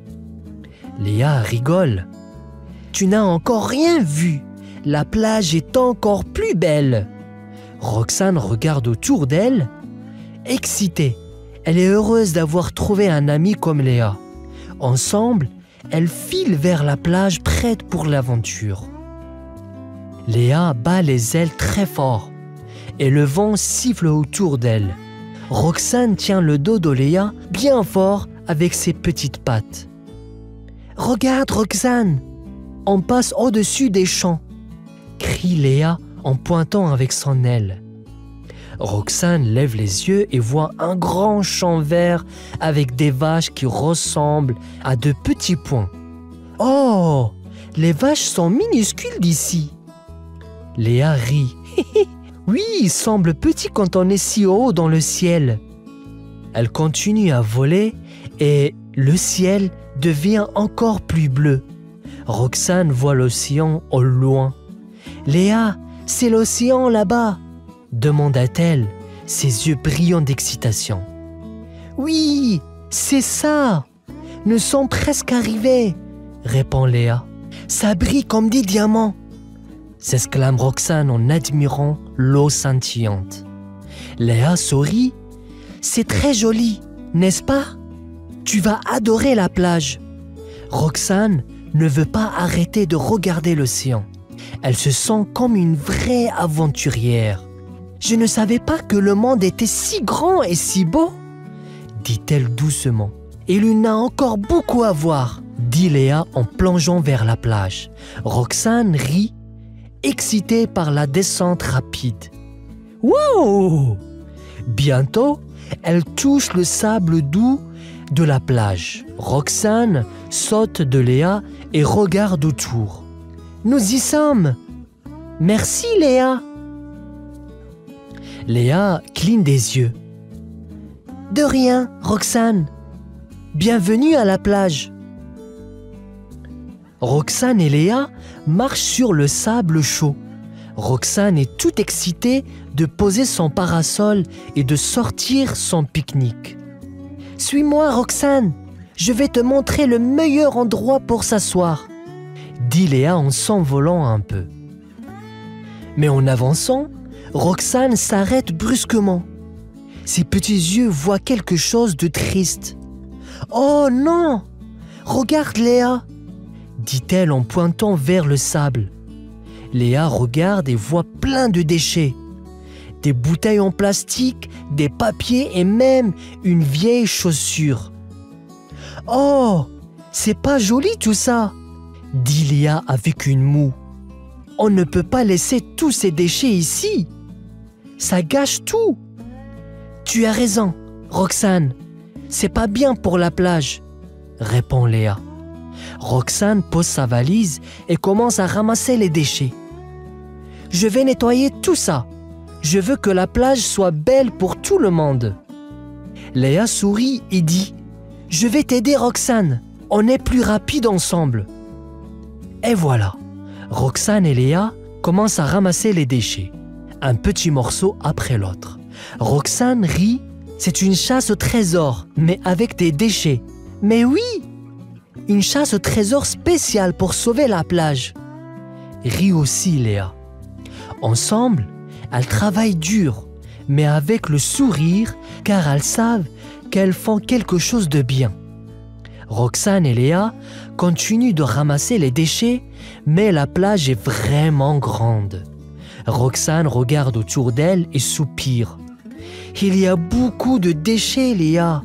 Léa rigole. « Tu n'as encore rien vu. La plage est encore plus belle. » Roxane regarde autour d'elle. Excitée, elle est heureuse d'avoir trouvé un ami comme Léa. Ensemble, elles filent vers la plage prête pour l'aventure. Léa bat les ailes très fort et le vent siffle autour d'elle. Roxane tient le dos de Léa bien fort avec ses petites pattes. « Regarde Roxane, on passe au-dessus des champs !» crie Léa en pointant avec son aile. Roxane lève les yeux et voit un grand champ vert avec des vaches qui ressemblent à de petits points. « Oh, les vaches sont minuscules d'ici !» Léa rit. « Oui, ils semblent petits quand on est si haut dans le ciel. » Elle continue à voler et le ciel devient encore plus bleu. Roxane voit l'océan au loin. « Léa, c'est l'océan là-bas !» demanda-t-elle, ses yeux brillants d'excitation. « Oui, c'est ça! Nous sommes presque arrivés !» répond Léa. « Ça brille comme des diamants !» s'exclame Roxane en admirant l'eau scintillante. Léa sourit. « C'est très joli, n'est-ce pas? Tu vas adorer la plage. » Roxane ne veut pas arrêter de regarder l'océan. Elle se sent comme une vraie aventurière. « Je ne savais pas que le monde était si grand et si beau, » dit-elle doucement. « Il y en a encore beaucoup à voir, » dit Léa en plongeant vers la plage. Roxane rit, excitée par la descente rapide. « Wow !» Bientôt, elle touche le sable doux de la plage. Roxane saute de Léa et regarde autour. « Nous y sommes !»« Merci Léa !» Léa cligne des yeux. « De rien, Roxane. Bienvenue à la plage. » Roxane et Léa marchent sur le sable chaud. Roxane est toute excitée de poser son parasol et de sortir son pique-nique. « Suis-moi, Roxane, je vais te montrer le meilleur endroit pour s'asseoir, » dit Léa en s'envolant un peu. Mais en avançant, Roxane s'arrête brusquement. Ses petits yeux voient quelque chose de triste. « Oh non! Regarde Léa !» dit-elle en pointant vers le sable. Léa regarde et voit plein de déchets. Des bouteilles en plastique, des papiers et même une vieille chaussure. « Oh, c'est pas joli tout ça !» dit Léa avec une moue. « On ne peut pas laisser tous ces déchets ici. Ça gâche tout. » « Tu as raison, Roxane. C'est pas bien pour la plage, » répond Léa. Roxane pose sa valise et commence à ramasser les déchets. « Je vais nettoyer tout ça. Je veux que la plage soit belle pour tout le monde. » Léa sourit et dit « Je vais t'aider, Roxane. On est plus rapide ensemble. Et voilà, Roxane et Léa commencent à ramasser les déchets, un petit morceau après l'autre. Roxane rit, c'est une chasse au trésor, mais avec des déchets. Mais oui, une chasse au trésor spéciale pour sauver la plage. Rit aussi Léa. Ensemble, elles travaillent dur, mais avec le sourire, car elles savent qu'elles font quelque chose de bien. Roxane et Léa continuent de ramasser les déchets, mais la plage est vraiment grande. Roxane regarde autour d'elle et soupire. « Il y a beaucoup de déchets, Léa. »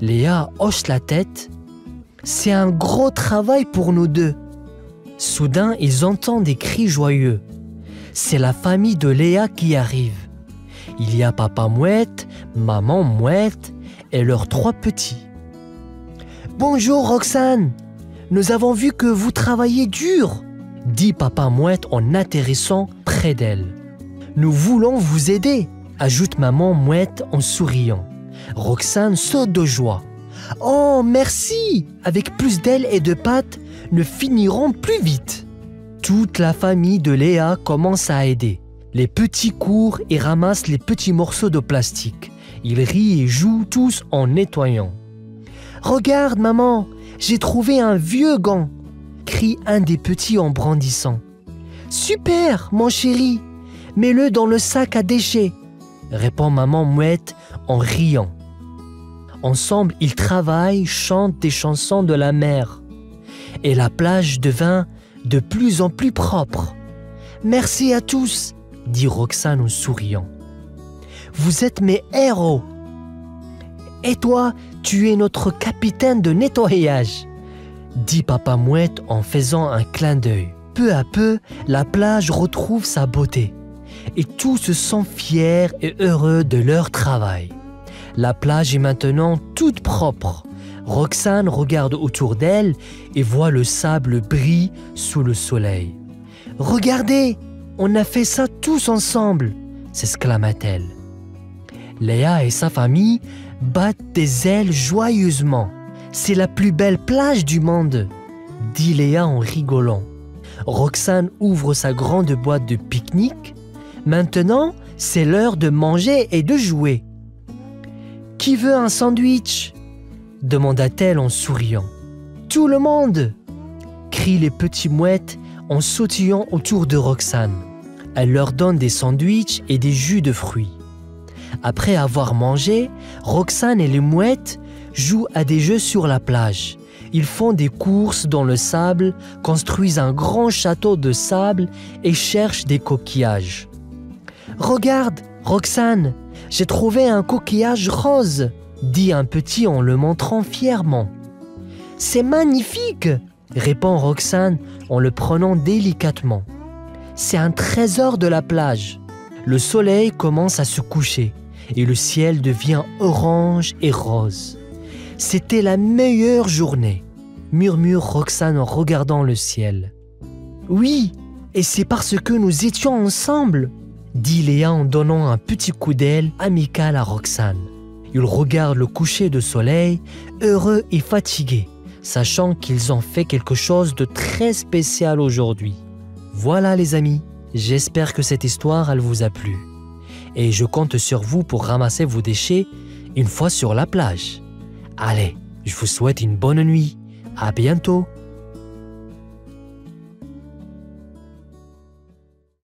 Léa hoche la tête. « C'est un gros travail pour nous deux. » Soudain, ils entendent des cris joyeux. C'est la famille de Léa qui arrive. Il y a papa mouette, maman mouette et leurs 3 petits. « Bonjour Roxane, nous avons vu que vous travaillez dur, » dit papa mouette en atterrissant près d'elle. « Nous voulons vous aider, » ajoute maman mouette en souriant. Roxane saute de joie. « Oh, merci! Avec plus d'ailes et de pattes, nous finirons plus vite. » Toute la famille de Léa commence à aider. Les petits courent et ramassent les petits morceaux de plastique. Ils rient et jouent tous en nettoyant. « Regarde, maman, j'ai trouvé un vieux gant !» crie un des petits en brandissant. « Super, mon chéri, mets-le dans le sac à déchets !» répond maman mouette en riant. Ensemble, ils travaillent, chantent des chansons de la mer. Et la plage devint de plus en plus propre. « Merci à tous !» dit Roxane en souriant. « Vous êtes mes héros !»« Et toi, tu es notre capitaine de nettoyage !» dit papa mouette en faisant un clin d'œil. Peu à peu, la plage retrouve sa beauté. Et tous se sentent fiers et heureux de leur travail. La plage est maintenant toute propre. Roxane regarde autour d'elle et voit le sable briller sous le soleil. « Regardez, on a fait ça tous ensemble !» s'exclama-t-elle. Léa et sa famille battent des ailes joyeusement. « C'est la plus belle plage du monde !» dit Léa en rigolant. Roxane ouvre sa grande boîte de pique-nique. Maintenant, c'est l'heure de manger et de jouer. « Qui veut un sandwich ?» demanda-t-elle en souriant. « Tout le monde !» crient les petits mouettes en sautillant autour de Roxane. Elle leur donne des sandwichs et des jus de fruits. Après avoir mangé, Roxane et les mouettes jouent à des jeux sur la plage. Ils font des courses dans le sable, construisent un grand château de sable et cherchent des coquillages. « Regarde, Roxane, j'ai trouvé un coquillage rose !» dit un petit en le montrant fièrement. « C'est magnifique !» répond Roxane en le prenant délicatement. « C'est un trésor de la plage. » Le soleil commence à se coucher et le ciel devient orange et rose. « C'était la meilleure journée !» murmure Roxane en regardant le ciel. « Oui, et c'est parce que nous étions ensemble !» dit Léa en donnant un petit coup d'aile amical à Roxane. Ils regardent le coucher de soleil, heureux et fatigués, sachant qu'ils ont fait quelque chose de très spécial aujourd'hui. Voilà les amis, j'espère que cette histoire elle vous a plu. Et je compte sur vous pour ramasser vos déchets une fois sur la plage. Allez, je vous souhaite une bonne nuit. À bientôt.